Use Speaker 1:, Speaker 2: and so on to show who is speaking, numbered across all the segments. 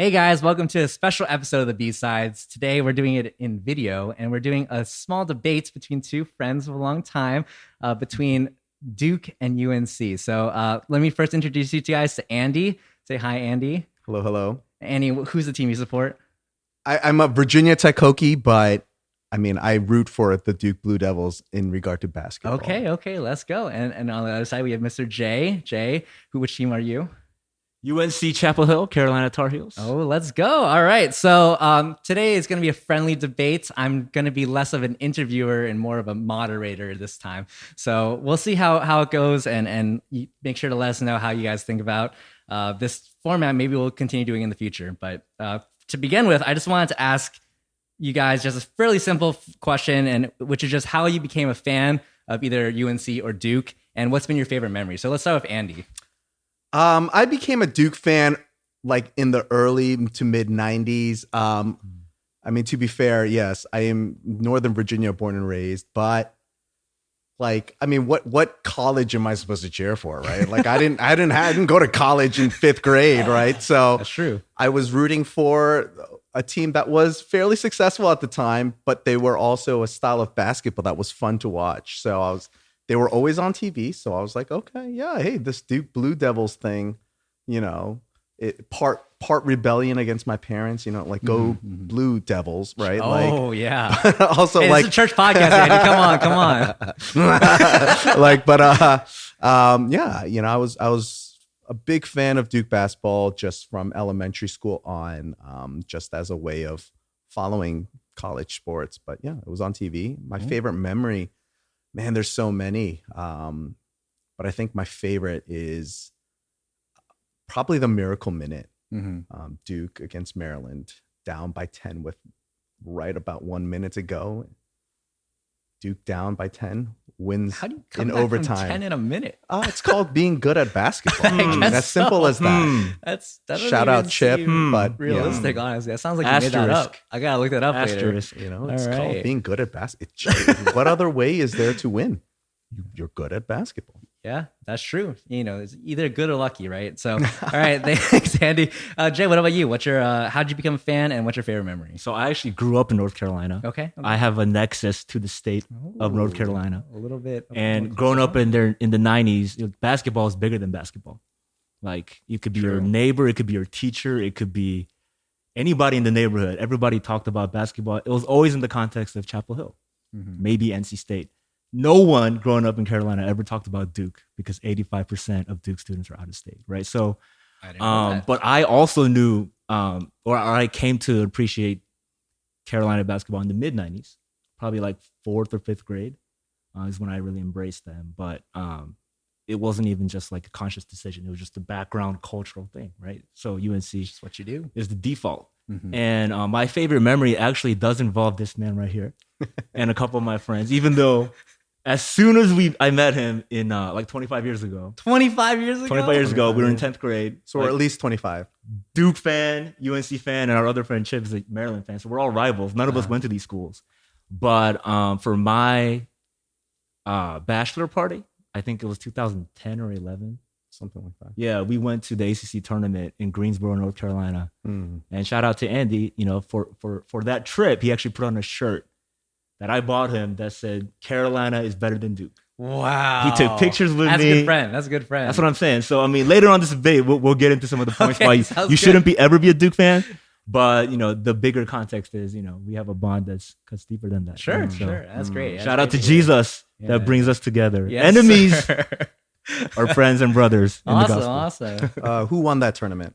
Speaker 1: Hey guys, welcome to a special episode of the B-Sides. Today we're doing it in video and we're doing a small debate between two friends of a long time between Duke and UNC. So let me first introduce you guys to Andy. Say hi, Andy.
Speaker 2: Hello, hello.
Speaker 1: Andy, who's the team you support?
Speaker 2: I'm a Virginia Tech Hokie, but I mean, I root for the Duke Blue Devils in regard to basketball.
Speaker 1: Okay, let's go. And on the other side, we have Mr. Jay. Jay, which team are you?
Speaker 3: UNC Chapel Hill, Carolina Tar Heels.
Speaker 1: Oh, let's go. All right. So today is going to be a friendly debate. I'm going to be less of an interviewer and more of a moderator this time. So we'll see how it goes and you make sure to let us know how you guys think about this format. Maybe we'll continue doing in the future. But to begin with, I just wanted to ask you guys just a fairly simple question, and which is just how you became a fan of either UNC or Duke and what's been your favorite memory. So let's start with Andy.
Speaker 2: I became a Duke fan like in the early to mid 90s. I mean, to be fair, yes, I am Northern Virginia born and raised, but like, I mean, what college am I supposed to cheer for, right? Like, I didn't go to college in fifth grade, right? So
Speaker 1: That's true.
Speaker 2: I was rooting for a team that was fairly successful at the time, but they were also a style of basketball that was fun to watch. So they were always on TV. So I was like, okay, yeah, hey, this Duke Blue Devils thing, you know, part rebellion against my parents, you know, like go Blue Devils, right?
Speaker 1: Oh, yeah.
Speaker 2: Also,
Speaker 1: Hey,
Speaker 2: like,
Speaker 1: this is a church podcast, Andy. Come on.
Speaker 2: yeah, you know, I was a big fan of Duke basketball just from elementary school on, just as a way of following college sports. But yeah, it was on TV. My favorite memory, man, there's so many. But I think my favorite is probably the Miracle Minute. Duke against Maryland, down by 10 with right about 1 minute to go. Duke down by 10, wins
Speaker 1: How do you come
Speaker 2: in
Speaker 1: back
Speaker 2: overtime.
Speaker 1: from 10 in a minute?
Speaker 2: It's called being good at basketball.
Speaker 1: I guess
Speaker 2: As simple
Speaker 1: so.
Speaker 2: as that.
Speaker 1: That doesn't
Speaker 2: Shout out
Speaker 1: even
Speaker 2: Chip,
Speaker 1: seem
Speaker 2: but
Speaker 1: realistic, honestly. That sounds like you made that
Speaker 3: Asterisk.
Speaker 1: up. I gotta look that up
Speaker 3: Asterisk.
Speaker 2: You know, it's
Speaker 1: All
Speaker 2: called
Speaker 1: right.
Speaker 2: being good at basketball. What other way is there to win? You're good at basketball.
Speaker 1: later. Yeah, that's true. You know, it's either good or lucky, right? So, all right, thanks, Andy. Jay, what about you? What's your how did you become a fan, and what's your favorite memory?
Speaker 3: So I actually grew up in North Carolina.
Speaker 1: Okay.
Speaker 3: I have a nexus to the state of North Carolina.
Speaker 1: A little bit.
Speaker 3: And growing up in the 90s, basketball is bigger than basketball. Like, it could be your neighbor, it could be your teacher, it could be anybody in the neighborhood. Everybody talked about basketball. It was always in the context of Chapel Hill, maybe NC State. No one growing up in Carolina ever talked about Duke because 85% of Duke students are out of state, right? So,
Speaker 1: I didn't know that.
Speaker 3: but I also knew, or I came to appreciate Carolina basketball in the mid 90s, probably like fourth or fifth grade is when I really embraced them. But it wasn't even just like a conscious decision. It was just a background cultural thing, right? So UNC
Speaker 1: It's what you do.
Speaker 3: is the default. And my favorite memory actually does involve this man right here and a couple of my friends, even though as soon as I met him in like 25 years ago,
Speaker 1: 25 years ago.
Speaker 3: 25 years ago, we were in 10th grade.
Speaker 2: So we're at least 25.
Speaker 3: Duke fan, UNC fan, and our other friend Chip is a Maryland fan. So we're all rivals. None of us went to these schools. But for my bachelor party, I think it was 2010 or 11.
Speaker 2: Something like that.
Speaker 3: Yeah, we went to the ACC tournament in Greensboro, North Carolina. And shout out to Andy, you know, for that trip, he actually put on a shirt that I bought him that said, Carolina is better than Duke.
Speaker 1: Wow.
Speaker 3: He took pictures with
Speaker 1: That's
Speaker 3: me.
Speaker 1: a good friend. That's a good friend.
Speaker 3: That's what I'm saying. So, I mean, later on this debate, we'll get into some of the points
Speaker 1: Okay,
Speaker 3: why you
Speaker 1: sounds
Speaker 3: shouldn't ever be a Duke fan. But, you know, the bigger context is, you know, we have a bond that's cuts deeper than that.
Speaker 1: Sure,
Speaker 3: So,
Speaker 1: sure. That's great. That's
Speaker 3: Shout out to
Speaker 1: great hear.
Speaker 3: Jesus
Speaker 1: Yeah.
Speaker 3: that brings us together.
Speaker 1: Yes,
Speaker 3: Enemies
Speaker 1: sir.
Speaker 3: are friends and brothers in the gospel.
Speaker 1: Awesome.
Speaker 2: Who won that tournament?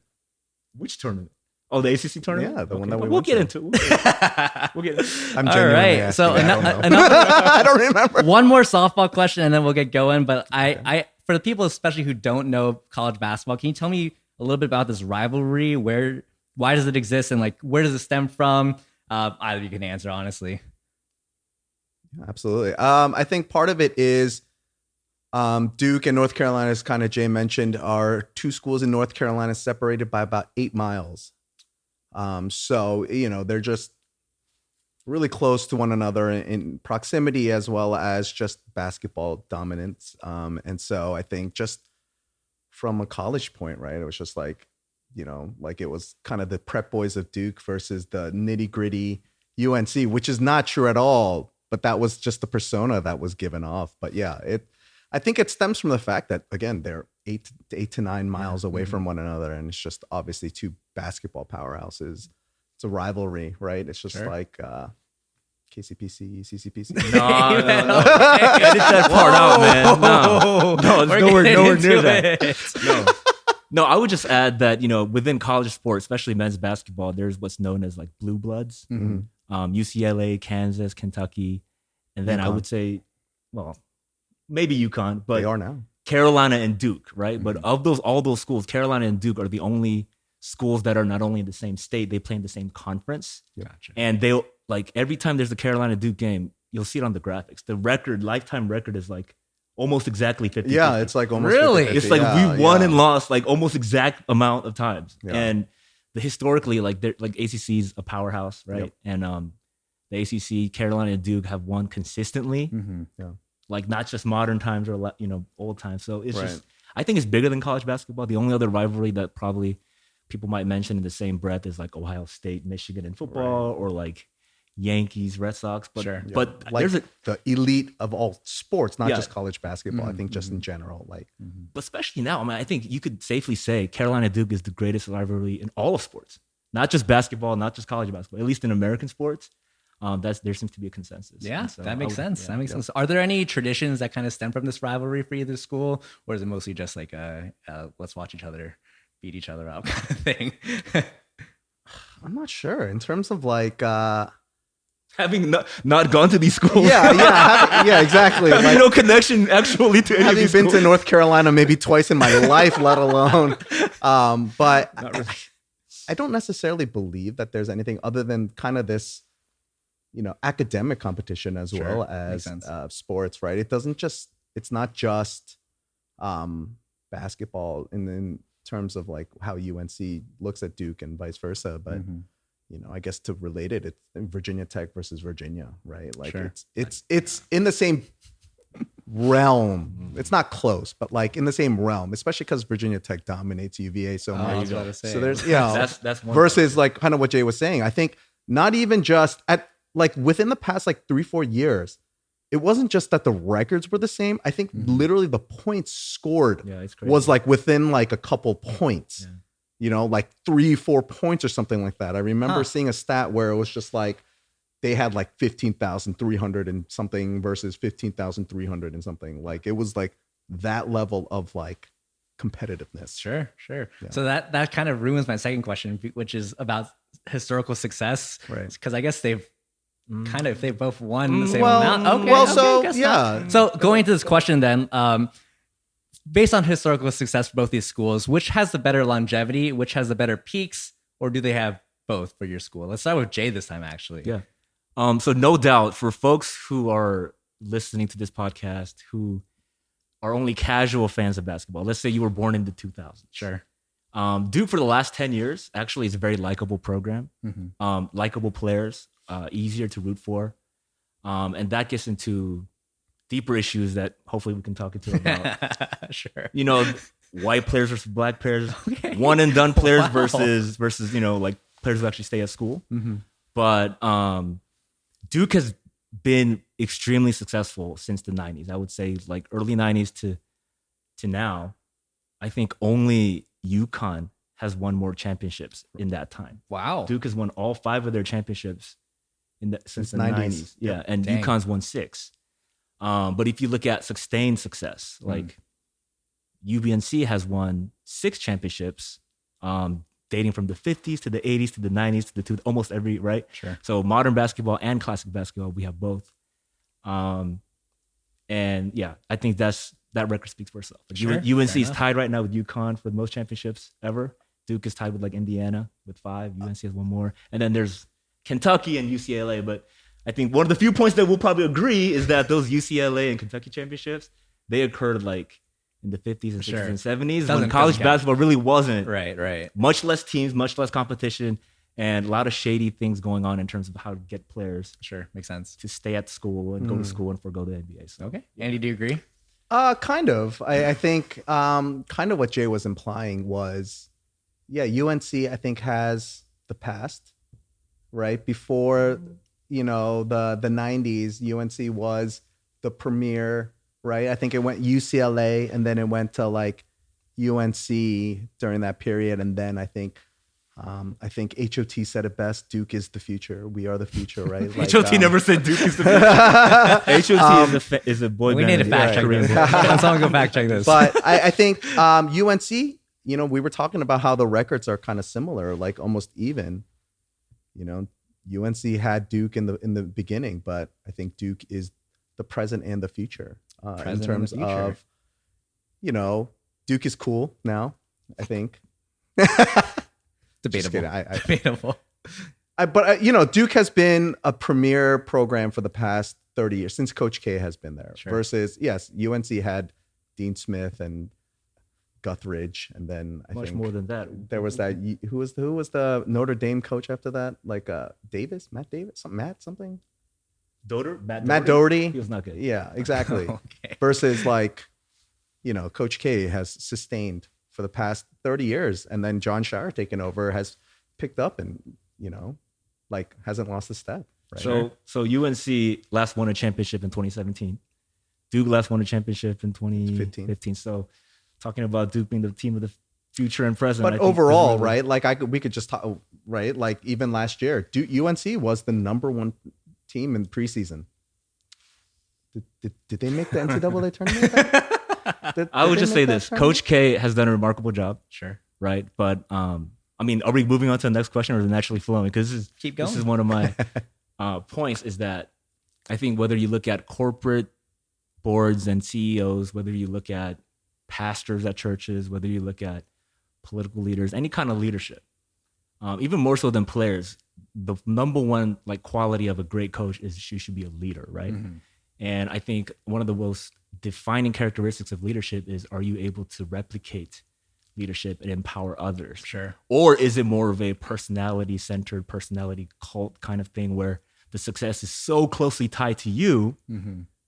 Speaker 3: Which tournament? Oh, the ACC tournament?
Speaker 2: Yeah, the one that
Speaker 3: We'll
Speaker 2: went
Speaker 3: get
Speaker 2: to.
Speaker 3: into it. We'll get into it.
Speaker 2: I'm
Speaker 1: All
Speaker 2: genuinely
Speaker 1: right.
Speaker 2: asking.
Speaker 1: So
Speaker 2: I don't know.
Speaker 1: another
Speaker 2: I don't remember.
Speaker 1: one more softball question, and then we'll get going. But I for the people especially who don't know college basketball, can you tell me a little bit about this rivalry? Why does it exist, and like where does it stem from? Either you can answer honestly.
Speaker 2: Absolutely. I think part of it is Duke and North Carolina, as kind of Jay mentioned, are two schools in North Carolina separated by about 8 miles. So, you know, they're just really close to one another in proximity as well as just basketball dominance. And so I think just from a college point, right, it was just like like it was kind of the prep boys of Duke versus the nitty gritty UNC, which is not true at all. But that was just the persona that was given off. But yeah, I think it stems from the fact that, again, they're 8 to 9 miles away from one another. And it's just obviously two basketball powerhouses. It's a rivalry, right? It's just like KCPC, CCPC.
Speaker 3: No. Edit that part out, man. No, it's nowhere near that. No, I would just add that, within college sports, especially men's basketball, there's what's known as like blue bloods. UCLA, Kansas, Kentucky. And then UConn. I would say, well, maybe UConn, but
Speaker 2: they are now
Speaker 3: Carolina and Duke, right? But of all those schools, Carolina and Duke are the only schools that are not only in the same state, they play in the same conference.
Speaker 1: Gotcha.
Speaker 3: And they'll, like, every time there's a Carolina Duke game, you'll see it on the graphics. The lifetime record is like almost exactly 50.
Speaker 2: Yeah, it's like almost
Speaker 1: really
Speaker 2: 50.
Speaker 3: It's like we won and lost like almost exact amount of times. Yeah. And historically, like ACC is a powerhouse, right? Yep. And the ACC, Carolina and Duke have won consistently.
Speaker 2: Yeah.
Speaker 3: Like not just modern times or old times. So it's just, I think it's bigger than college basketball. The only other rivalry that probably people might mention in the same breath is like Ohio State, Michigan in football, or like Yankees, Red Sox. But but
Speaker 2: like
Speaker 3: there's
Speaker 2: the elite of all sports, not just college basketball. I think just in general, like.
Speaker 3: But especially now, I mean, I think you could safely say Carolina Duke is the greatest rivalry in all of sports, not just basketball, not just college basketball. At least in American sports, there seems to be a consensus.
Speaker 1: Yeah, so that makes sense. That makes sense. Are there any traditions that kind of stem from this rivalry for either school, or is it mostly just like let's watch each other beat each other up kind of thing?
Speaker 2: I'm not sure in terms of like.
Speaker 3: Having not gone to these schools.
Speaker 2: Yeah, exactly.
Speaker 3: Having no connection actually to any of these schools.
Speaker 2: Having been to North Carolina maybe twice in my life, let alone. But really. I don't necessarily believe that there's anything other than kind of this, academic competition as well as sports, right? It's not just basketball in terms of like how UNC looks at Duke and vice versa, but I guess to relate it, it's Virginia Tech versus Virginia, right? Like it's in the same realm. It's not close, but like in the same realm, especially because Virginia Tech dominates UVA so much. So there's
Speaker 3: that's one
Speaker 2: versus thing. Like kind of what Jay was saying. I think not even just at like within the past like 3-4 years, it wasn't just that the records were the same. I think literally the points scored was like within like a couple points. Yeah. Like 3-4 points or something like that. I remember seeing a stat where it was just like they had like 15,300 and something versus 15,300 and something. Like it was like that level of like competitiveness.
Speaker 1: Sure. Yeah. So that kind of ruins my second question, which is about historical success.
Speaker 2: Right.
Speaker 1: Because I guess they've both won the same amount. So going into this question then, based on historical success for both these schools, which has the better longevity, which has the better peaks, or do they have both for your school? Let's start with Jay this time, actually.
Speaker 3: Yeah. So no doubt for folks who are listening to this podcast who are only casual fans of basketball, let's say you were born in the 2000s.
Speaker 1: Sure.
Speaker 3: Duke for the last 10 years actually is a very likable program. Likable players, easier to root for. And that gets into deeper issues that hopefully we can talk into about.
Speaker 1: Sure.
Speaker 3: White players versus black players, one and done players versus like players who actually stay at school. But Duke has been extremely successful since the 90s. I would say like early 90s to now. I think only UConn has won more championships in that time.
Speaker 1: Wow.
Speaker 3: Duke has won all 5 of their championships since the 90s. Yeah, and UConn's won 6. But if you look at sustained success, like UNC has won 6 championships, dating from the 50s to the 80s to the 90s to almost every, right?
Speaker 1: Sure.
Speaker 3: So modern basketball and classic basketball, we have both. And yeah, I think that record speaks for itself. Like UNC is tied right now with UConn for the most championships ever. Duke is tied with like Indiana with 5. UNC has 1 more. And then there's Kentucky and UCLA, but I think one of the few points that we'll probably agree is that those UCLA and Kentucky championships, they occurred like in the 50s and 60s and 70s when college basketball really wasn't.
Speaker 1: Right.
Speaker 3: Much less teams, much less competition, and a lot of shady things going on in terms of how to get players.
Speaker 1: Sure, makes sense.
Speaker 3: To stay at school and go to school and forgo the NBA. So.
Speaker 1: Okay. Andy, do you agree?
Speaker 2: Kind of. I think kind of what Jay was implying was yeah, UNC I think has the past, right? Before, you know, the 90s, UNC was the premier, right? I think it went UCLA and then it went to like UNC during that period. And then I think HOT said it best. Duke is the future. We are the future, right? Like,
Speaker 3: HOT never said Duke is the future. HOT is a boy
Speaker 1: We
Speaker 3: band.
Speaker 1: need to fact check this. Can someone go fact check this?
Speaker 2: But I think UNC, you know, we were talking about how the records are kind of similar, like almost even. You know, UNC had Duke in the beginning, but I think Duke is the present and the future in terms of, you know, Duke is cool now, I think.
Speaker 1: Debatable.
Speaker 2: Debatable. But you know, Duke has been a premier program for the past 30 years since Coach K has been there.
Speaker 1: Sure.
Speaker 2: Versus, yes, UNC had Dean Smith and Guthridge, and then I
Speaker 3: Much
Speaker 2: think
Speaker 3: more than that.
Speaker 2: there was that. Who was the Notre Dame coach after that? Like Matt Davis, something. Matt Doherty.
Speaker 3: He was not good.
Speaker 2: Yeah, exactly.
Speaker 1: Okay.
Speaker 2: Versus like, you know, Coach K has sustained for the past 30 years, and then John Shire taking over has picked up and, you know, like hasn't lost a step. Right?
Speaker 3: So UNC last won a championship in 2017. Duke last won a championship in 2015. So talking about Duke being the team of the future and present.
Speaker 2: But overall, right? Like we could just talk, right? Like even last year, UNC was the number one team in preseason. Did they make the NCAA tournament?
Speaker 3: I would just say this: Coach K has done a remarkable job.
Speaker 1: Sure.
Speaker 3: Right, but I mean, are we moving on to the next question, or is it naturally flowing? Because
Speaker 1: Keep going.
Speaker 3: This is one of my points. Is that I think whether you look at corporate boards and CEOs, whether you look at pastors at churches, whether you look at political leaders, any kind of leadership, even more so than players, the number one like quality of a great coach is you should be a leader, right?
Speaker 1: Mm-hmm.
Speaker 3: And I think one of the most defining characteristics of leadership is, are you able to replicate leadership and empower others?
Speaker 1: Sure.
Speaker 3: Or is it more of a personality-centered, personality cult kind of thing where the success is so closely tied to you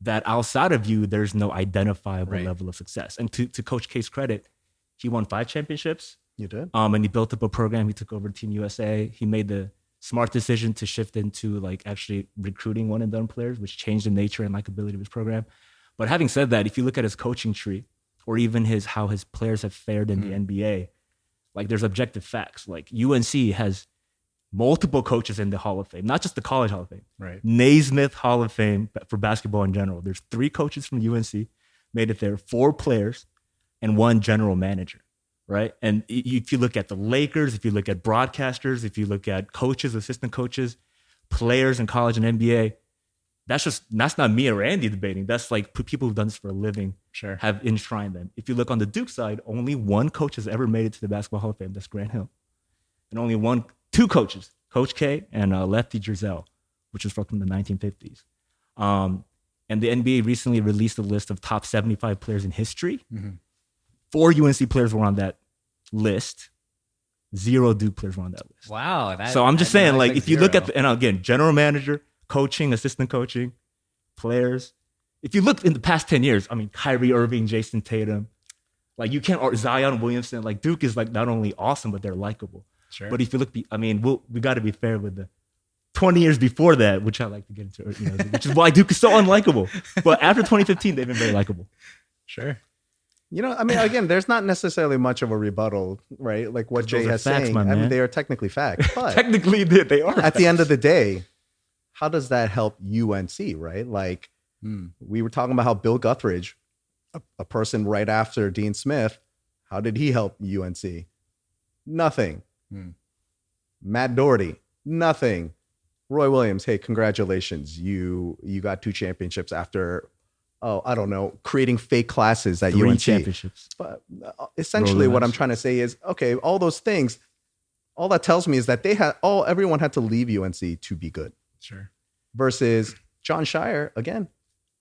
Speaker 3: that outside of you, there's no identifiable level of success? And to Coach K's credit, he won 5 championships.
Speaker 2: You did.
Speaker 3: And he built up a program. He took over Team USA. He made the smart decision to shift into like actually recruiting one and done players, which changed the nature and likability of his program. But having said that, if you look at his coaching tree or even how his players have fared in the NBA, like there's objective facts. Like UNC has multiple coaches in the Hall of Fame, not just the college Hall of Fame.
Speaker 1: Right.
Speaker 3: Naismith Hall of Fame for basketball in general. There's 3 coaches from UNC made it there, 4 players and 1 general manager. Right. And if you look at the Lakers, if you look at broadcasters, if you look at coaches, assistant coaches, players in college and NBA, that's not me or Andy debating. That's like people who've done this for a living have enshrined them. If you look on the Duke side, only 1 coach has ever made it to the Basketball Hall of Fame. That's Grant Hill. And only 2 coaches, Coach K and Lefty Driesell, which was from the 1950s. And the NBA recently released a list of top 75 players in history. 4 UNC players were on that list. 0 Duke players were on that list.
Speaker 1: Wow.
Speaker 3: So I'm just saying, like, if you look at, and again, general manager, coaching, assistant coaching, players. If you look in the past 10 years, I mean, Kyrie Irving, Jason Tatum, like you can't, or Zion Williamson, like Duke is like not only awesome, but they're likable.
Speaker 1: Sure.
Speaker 3: But if you look, I mean, we got to be fair with the 20 years before that, which I like to get into, which is why Duke is so unlikable. But after 2015, they've been very likable.
Speaker 1: Sure.
Speaker 2: You know, I mean, again, there's not necessarily much of a rebuttal, right? Like what Jay has
Speaker 3: facts,
Speaker 2: saying. I mean, they are technically facts. But
Speaker 3: technically, they are.
Speaker 2: At the end of the day, how does that help UNC, right? Like we were talking about how Bill Guthridge, a person right after Dean Smith, how did he help UNC? Nothing. Matt Doherty, nothing. Roy Williams, hey, congratulations. You got 2 championships after, I don't know, creating fake classes at
Speaker 3: 3
Speaker 2: UNC.
Speaker 3: championships.
Speaker 2: But essentially what I'm trying to say is, okay, all those things, all that tells me is that everyone had to leave UNC to be good.
Speaker 1: Sure.
Speaker 2: Versus John Shire, again,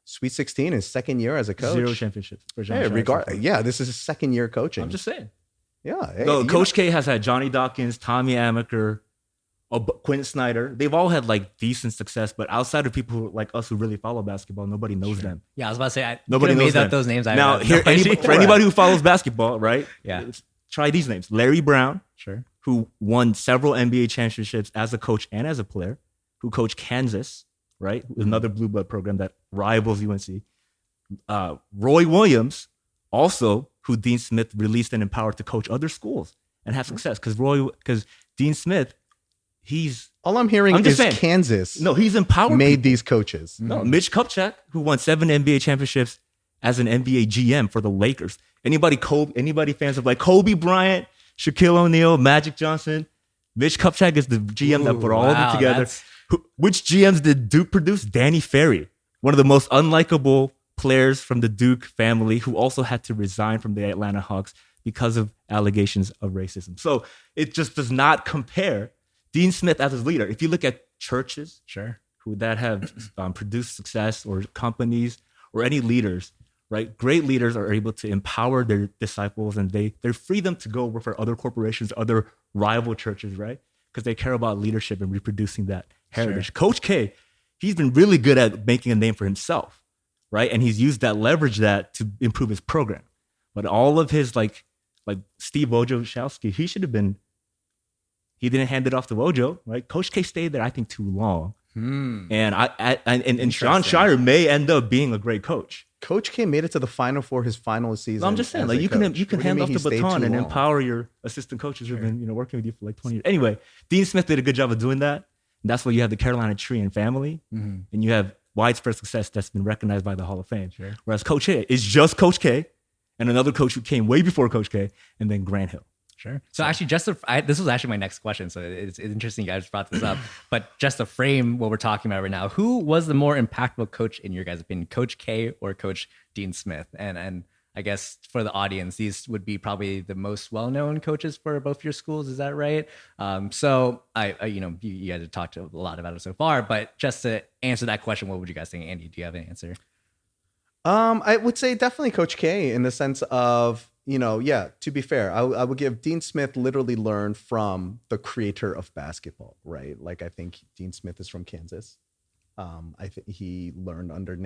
Speaker 2: Sweet 16, his second year as a coach.
Speaker 3: 0 championships for John
Speaker 2: Hey,
Speaker 3: Shire.
Speaker 2: this is his second year coaching.
Speaker 3: I'm just saying.
Speaker 2: Yeah. Hey,
Speaker 3: No, Coach K has had Johnny Dawkins, Tommy Amaker, Quentin Snyder. They've all had like decent success, but outside of people like us who really follow basketball, nobody knows them.
Speaker 1: Yeah, I was about to say,
Speaker 3: Nobody knows
Speaker 1: made
Speaker 3: them.
Speaker 1: up those names.
Speaker 3: Now, for anybody who follows basketball, right?
Speaker 1: Yeah.
Speaker 3: Try these names: Larry Brown,
Speaker 1: Sure.
Speaker 3: who won several NBA championships as a coach and as a player, who coached Kansas, right? Another blue blood program that rivals UNC. Roy Williams, also, who Dean Smith released and empowered to coach other schools and have success. Because Dean Smith,
Speaker 2: all I'm hearing is
Speaker 3: saying,
Speaker 2: Kansas.
Speaker 3: No, he's empowered
Speaker 2: made
Speaker 3: people.
Speaker 2: these coaches.
Speaker 3: No, Mitch Kupchak, who won 7 NBA championships as an NBA GM for the Lakers. Anybody fans of like Kobe Bryant, Shaquille O'Neal, Magic Johnson, Mitch Kupchak is the GM that put all of them together. Which GMs did Duke produce? Danny Ferry, one of the most unlikable players from the Duke family, who also had to resign from the Atlanta Hawks because of allegations of racism. So it just does not compare Dean Smith as his leader. If you look at churches, who that have produced success, or companies, or any leaders, right? Great leaders are able to empower their disciples, and they free them to go work for other corporations, other rival churches, right? Because they care about leadership and reproducing that heritage. Coach K, he's been really good at making a name for himself, right? And he's used that, leverage that to improve his program. But all of his like Steve Wojciechowski, he didn't hand it off to Wojo, right? Coach K stayed there, I think, too long. And Sean Shire may end up being a great coach.
Speaker 2: Coach K made it to the final for his final season.
Speaker 3: No, I'm just saying, like you can hand off the baton and empower your assistant coaches who've been working with you for like 20 years. Anyway, Dean Smith did a good job of doing that. And that's why you have the Carolina tree and family, and you have widespread success that's been recognized by the Hall of Fame. Whereas Coach K is just Coach K and another coach who came way before Coach K, and then Grant Hill.
Speaker 1: So actually, this was actually my next question. So it's interesting you guys brought this up. But just to frame what we're talking about right now, who was the more impactful coach in your guys' opinion, Coach K or Coach Dean Smith? And I guess for the audience, these would be probably the most well-known coaches for both your schools. Is that right? So you guys have talked a lot about it so far. But just to answer that question, what would you guys think? Andy, do you have an answer?
Speaker 2: I would say definitely Coach K, in the sense of, to be fair, I would give Dean Smith literally learned from the creator of basketball, right? Like, I think Dean Smith is from Kansas. I think he learned under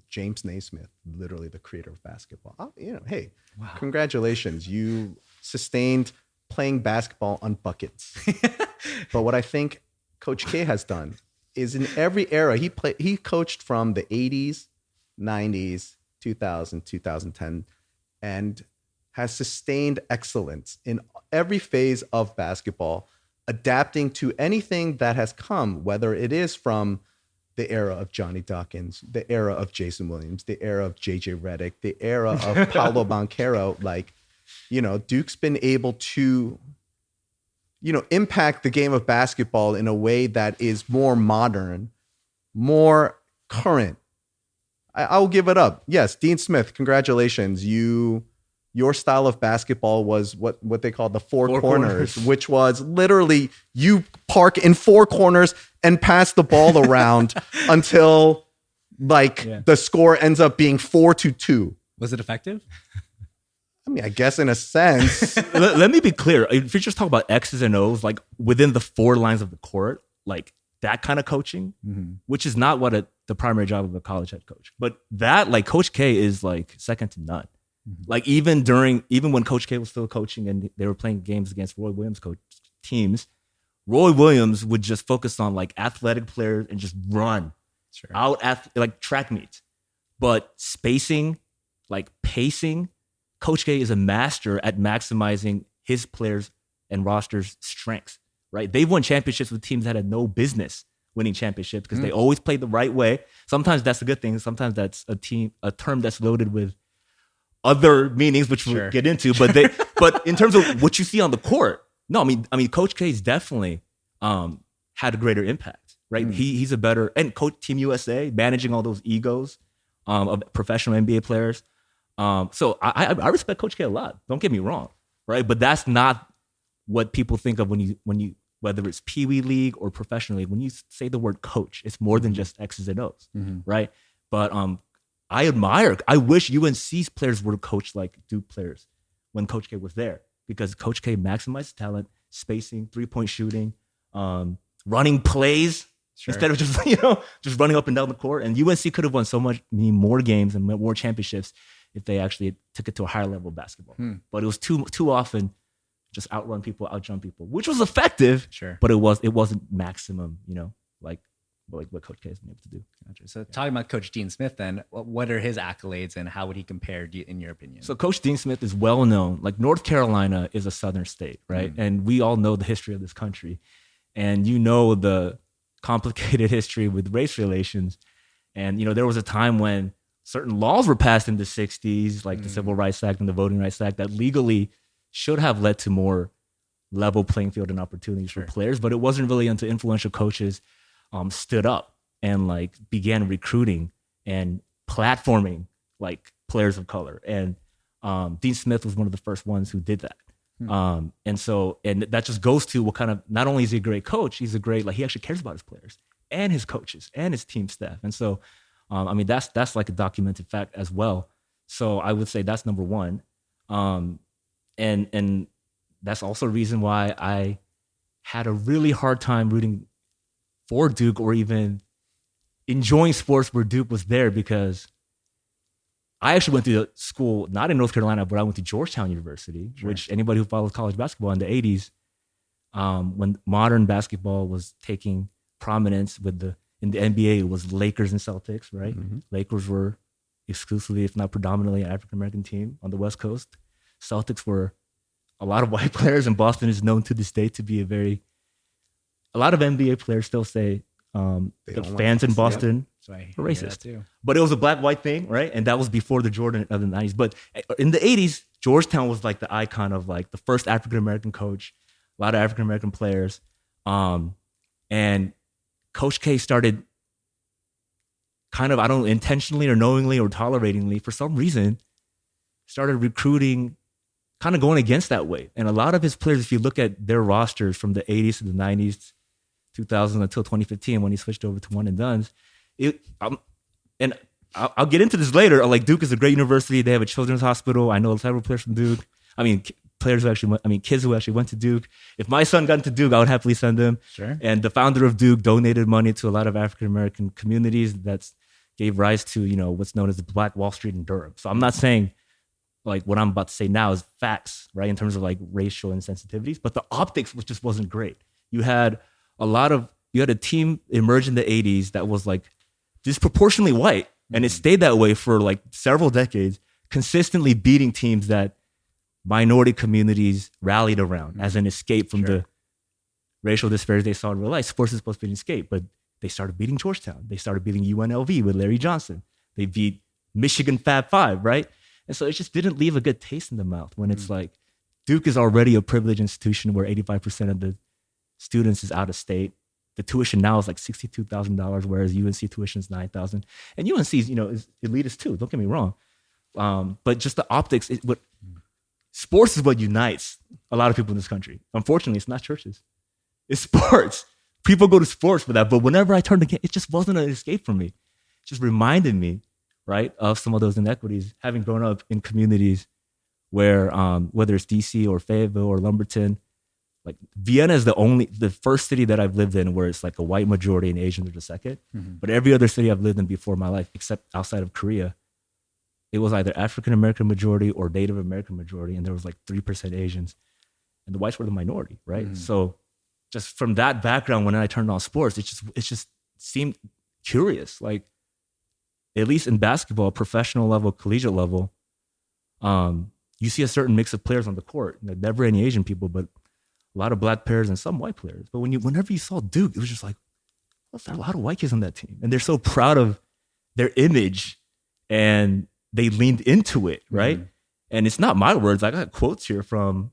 Speaker 2: James Naismith, literally the creator of basketball. Hey, wow. Congratulations. You sustained playing basketball on buckets. But what I think Coach K has done is, in every era, he coached from the 80s, 90s, 2000, 2010, and has sustained excellence in every phase of basketball, adapting to anything that has come, whether it is from the era of Johnny Dawkins, the era of Jason Williams, the era of JJ Redick, the era of Paolo Banchero. Duke's been able to, impact the game of basketball in a way that is more modern, more current. I'll give it up. Yes, Dean Smith, congratulations. Your style of basketball was what they call the four corners, which was literally you park in four corners and pass the ball around until the score ends up being 4-2.
Speaker 1: Was it effective?
Speaker 2: I mean, I guess in a sense.
Speaker 3: Let me be clear. If you're just talking about X's and O's, like within the four lines of the court, like that kind of coaching, which is not what the primary job of a college head coach. But that, like, Coach K is like second to none. Like even when Coach K was still coaching and they were playing games against Roy Williams coach teams, Roy Williams would just focus on like athletic players and just run out at like track meets. But spacing, like pacing, Coach K is a master at maximizing his players and roster's strengths, right? They've won championships with teams that had no business winning championships because they always played the right way. Sometimes that's a good thing. Sometimes that's a term that's loaded with other meanings, which we'll get into. But in terms of what you see on the court, no, I mean, Coach K's definitely had a greater impact, right? He's a better, and Coach Team USA, managing all those egos of professional NBA players. So I respect Coach K a lot. Don't get me wrong, right? But that's not what people think of when you whether it's Pee Wee League or professional league. When you say the word coach, it's more than just X's and O's, right? But I wish UNC's players were coached like Duke players when Coach K was there, because Coach K maximized talent, spacing, 3-point shooting, running plays instead of just running up and down the court. And UNC could have won so many more games and more championships if they actually took it to a higher level of basketball. But it was too often just outrun people, outjump people, which was effective.
Speaker 1: Sure.
Speaker 3: But it wasn't maximum, like what Coach K has been able to do.
Speaker 1: Gotcha. So talking about Coach Dean Smith, then, what are his accolades and how would he compare in your opinion?
Speaker 3: So Coach Dean Smith is well known. Like North Carolina is a southern state, right? And we all know the history of this country, and the complicated history with race relations. And there was a time when certain laws were passed in the 60s, like the Civil Rights Act and the Voting Rights Act, that legally should have led to more level playing field and opportunities for players. But it wasn't really until influential coaches stood up and like began recruiting and platforming like players of color. And Dean Smith was one of the first ones who did that. And that just goes to what kind of, not only is he a great coach, he's a great, like he actually cares about his players and his coaches and his team staff. And so, that's like a documented fact as well. So I would say that's number one. And that's also a reason why I had a really hard time rooting for Duke or even enjoying sports where Duke was there, because I actually went to school, not in North Carolina, but I went to Georgetown University, which anybody who follows college basketball in the 80s, when modern basketball was taking prominence in the NBA, it was Lakers and Celtics, right? Lakers were exclusively, if not predominantly, an African-American team on the West Coast. Celtics were a lot of white players, and Boston is known to this day to be a lot of NBA players still say the fans in Boston are racist. Too. But it was a black-white thing, right? And that was before the Jordan of the 90s. But in the 80s, Georgetown was like the icon of like the first African-American coach, a lot of African-American players. And Coach K started kind of, I don't know, intentionally or knowingly or toleratingly, for some reason, started recruiting, kind of going against that way. And a lot of his players, if you look at their rosters from the 80s to the 90s, 2000 until 2015, when he switched over to one and dones, and I'll get into this later. Like Duke is a great university. They have a children's hospital. I know several players from Duke. Kids who actually went to Duke. If my son got into Duke, I would happily send him.
Speaker 1: Sure.
Speaker 3: And the founder of Duke donated money to a lot of African-American communities that gave rise to, what's known as the Black Wall Street in Durham. So I'm not saying like what I'm about to say now is facts, right? In terms of like racial insensitivities, but the optics just wasn't great. You had a team emerge in the 80s that was like disproportionately white, and it stayed that way for like several decades, consistently beating teams that minority communities rallied around as an escape from the racial disparities they saw in real life. Sports is supposed to be an escape, but they started beating Georgetown. They started beating UNLV with Larry Johnson. They beat Michigan Fab Five, right? And so it just didn't leave a good taste in the mouth when it's like Duke is already a privileged institution where 85% of the students is out of state. The tuition now is like $62,000, whereas UNC tuition is $9,000. And UNC is, is elitist too. Don't get me wrong. But just the optics, sports is what unites a lot of people in this country. Unfortunately, it's not churches. It's sports. People go to sports for that. But whenever I turned the game, it just wasn't an escape for me. It just reminded me, right, of some of those inequities, having grown up in communities where, whether it's DC or Fayetteville or Lumberton, like Vienna is the first city that I've lived in where it's like a white majority and Asians are the second. But every other city I've lived in before my life, except outside of Korea, it was either African-American majority or Native American majority. And there was like 3% Asians, and the whites were the minority, right? So just from that background, when I turned on sports, it just seemed curious. Like, at least in basketball, professional level, collegiate level, you see a certain mix of players on the court. Like, never any Asian people, but a lot of black players and some white players. But whenever you saw Duke, it was just like, what's there a lot of white kids on that team? And they're so proud of their image, and they leaned into it, right? And it's not my words. I got quotes here from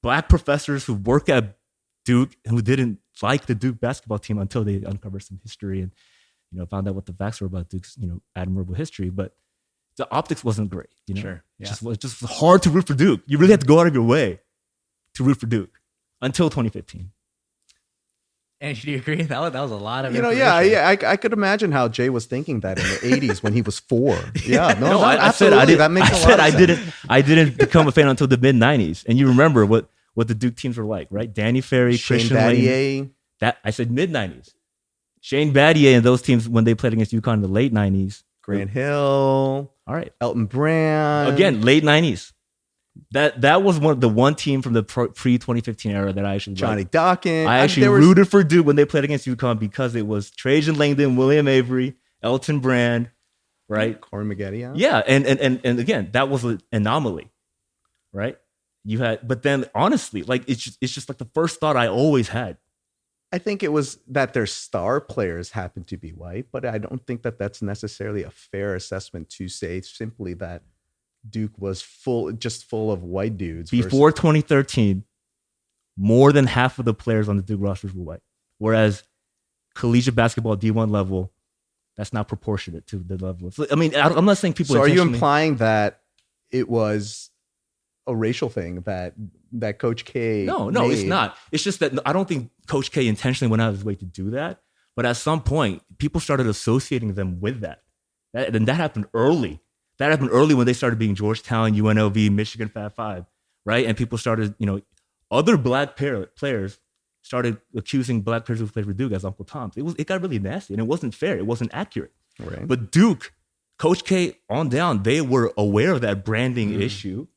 Speaker 3: black professors who work at Duke who didn't like the Duke basketball team until they uncovered some history and found out what the facts were about Duke's admirable history. But the optics wasn't great.
Speaker 2: Sure. Yeah.
Speaker 3: It just was hard to root for Duke. You really had to go out of your way to root for Duke until 2015.
Speaker 1: And do you agree? That was a lot of
Speaker 2: I could imagine how Jay was thinking that in the 80s when he was 4. Yeah,
Speaker 3: I said I didn't become a fan until the mid 90s. And you remember what the Duke teams were like, right? Danny Ferry,
Speaker 2: Shane
Speaker 3: Christian
Speaker 2: Battier.
Speaker 3: Lane. That I said mid 90s. Shane Battier and those teams when they played against UConn in the late 90s.
Speaker 2: Grant Hill.
Speaker 3: All right.
Speaker 2: Elton Brand.
Speaker 3: Again, late 90s. That was the one team from the pre 2015 era that I actually
Speaker 2: Johnny
Speaker 3: liked.
Speaker 2: Dawkins.
Speaker 3: I actually rooted for Duke when they played against UConn because it was Trajan Langdon, William Avery, Elton Brand, right?
Speaker 2: Corey Maggette.
Speaker 3: Yeah, and again, that was an anomaly, right? But then honestly, like it's just like the first thought I always had.
Speaker 2: I think it was that their star players happened to be white, but I don't think that that's necessarily a fair assessment to say simply that Duke was full of white dudes.
Speaker 3: Before 2013, more than half of the players on the Duke rosters were white. Whereas collegiate basketball D1 level, that's not proportionate to the level. I mean, I'm not saying people.
Speaker 2: So are you implying that it was a racial thing that Coach K?
Speaker 3: No, it's not. It's just that I don't think Coach K intentionally went out of his way to do that. But at some point, people started associating them with that. And that happened early. That happened early when they started being Georgetown, UNLV, Michigan Fab Five, right? And people started, other black players started accusing black players who played for Duke as Uncle Toms. It got really nasty, and it wasn't fair. It wasn't accurate.
Speaker 2: Right.
Speaker 3: But Duke, Coach K on down, they were aware of that branding issue,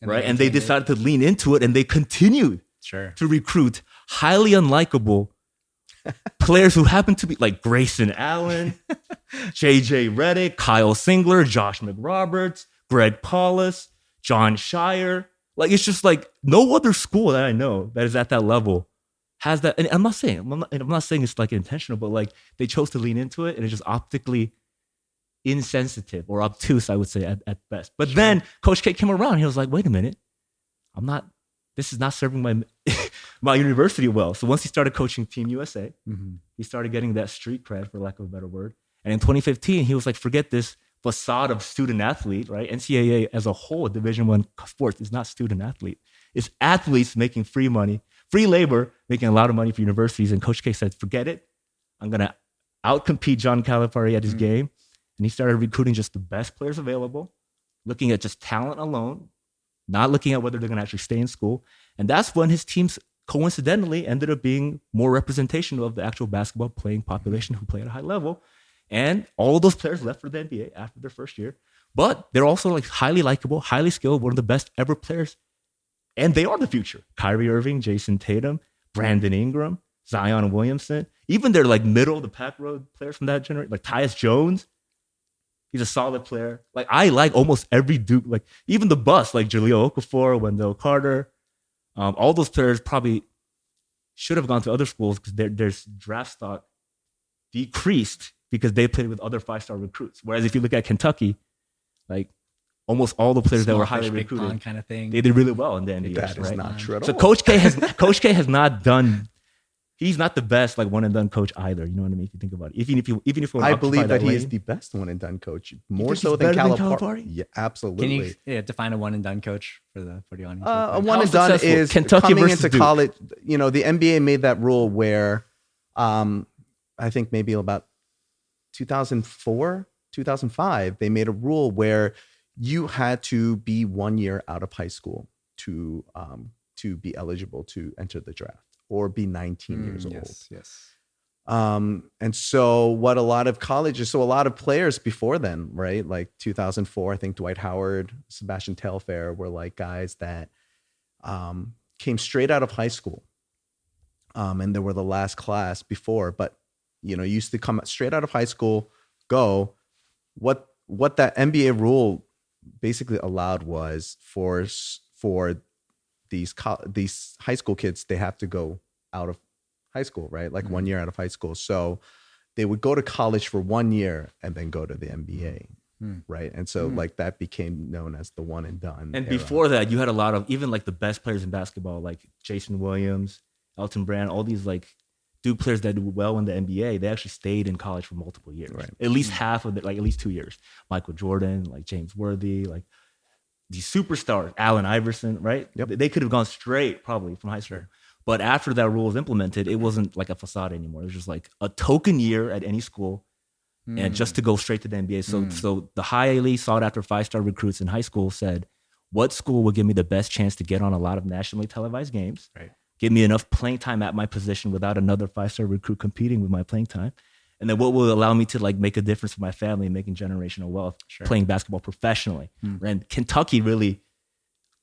Speaker 3: right? And they decided to lean into it, and they continued to recruit highly unlikable players who happen to be like Grayson Allen, JJ Redick, Kyle Singler, Josh McRoberts, Greg Paulus, John Shire. Like, it's just like no other school that I know that is at that level has that. And I'm not saying it's like intentional, but like they chose to lean into it, and it's just optically insensitive or obtuse, I would say at best. But then Coach K came around. He was like, wait a minute, this is not serving my university well. So once he started coaching Team USA, he started getting that street cred, for lack of a better word. And in 2015, he was like, forget this facade of student athlete, right? NCAA as a whole, Division I sports is not student athlete. It's athletes making free money, free labor, making a lot of money for universities. And Coach K said, forget it. I'm going to outcompete John Calipari at his game. And he started recruiting just the best players available, looking at just talent alone, not looking at whether they're going to actually stay in school. And that's when his teams coincidentally ended up being more representation of the actual basketball playing population who play at a high level. And all of those players left for the NBA after their first year. But they're also like highly likable, highly skilled, one of the best ever players. And they are the future. Kyrie Irving, Jason Tatum, Brandon Ingram, Zion Williamson. Even their like middle of the pack road players from that generation, like Tyus Jones. He's a solid player. Like, I like almost every Duke, like even the bust, like Jahlil Okafor, Wendell Carter. All those players probably should have gone to other schools because their draft stock decreased because they played with other five-star recruits. Whereas if you look at Kentucky, like almost all the players that were highly recruited,
Speaker 1: kind of thing,
Speaker 3: they did really well in the NBA.
Speaker 2: That is not true at all.
Speaker 3: So Coach K has not done. He's not the best like one and done coach either. You know what I mean? If you think about it, even if
Speaker 2: I believe that he is the best one and done coach, more so than Calipari. Yeah, absolutely.
Speaker 1: Can you define a one and done coach for the audience?
Speaker 2: A one and done is
Speaker 3: Kentucky
Speaker 2: coming
Speaker 3: versus
Speaker 2: into
Speaker 3: Duke.
Speaker 2: college. The NBA made that rule where, I think maybe about 2004, 2005, they made a rule where you had to be 1 year out of high school to be eligible to enter the draft or be 19 years old.
Speaker 1: Yes.
Speaker 2: And so what a lot of players before then, right? Like 2004, I think Dwight Howard, Sebastian Telfair were like guys that came straight out of high school. And they were the last class before, but used to come straight out of high school, go. What that NBA rule basically allowed was for these high school kids, they have to go out of high school, right? Like 1 year out of high school. So they would go to college for 1 year and then go to the NBA, right? And so like that became known as the one and done.
Speaker 3: And
Speaker 2: era.
Speaker 3: before that, you had a lot of even like the best players in basketball, like Jason Williams, Elton Brand, all these like Duke players that do well in the NBA. They actually stayed in college for multiple years,
Speaker 2: right?
Speaker 3: At least half of it, like at least 2 years. Michael Jordan, like James Worthy, like these superstars, Allen Iverson, right?
Speaker 2: Yep.
Speaker 3: They could have gone straight probably from high school. But after that rule was implemented, it wasn't like a facade anymore. It was just like a token year at any school and just to go straight to the NBA. So the highly sought after five-star recruits in high school said, what school will give me the best chance to get on a lot of nationally televised games,
Speaker 1: right?
Speaker 3: Give me enough playing time at my position without another five-star recruit competing with my playing time. And then what will allow me to like make a difference for my family, making generational wealth, playing basketball professionally. And Kentucky really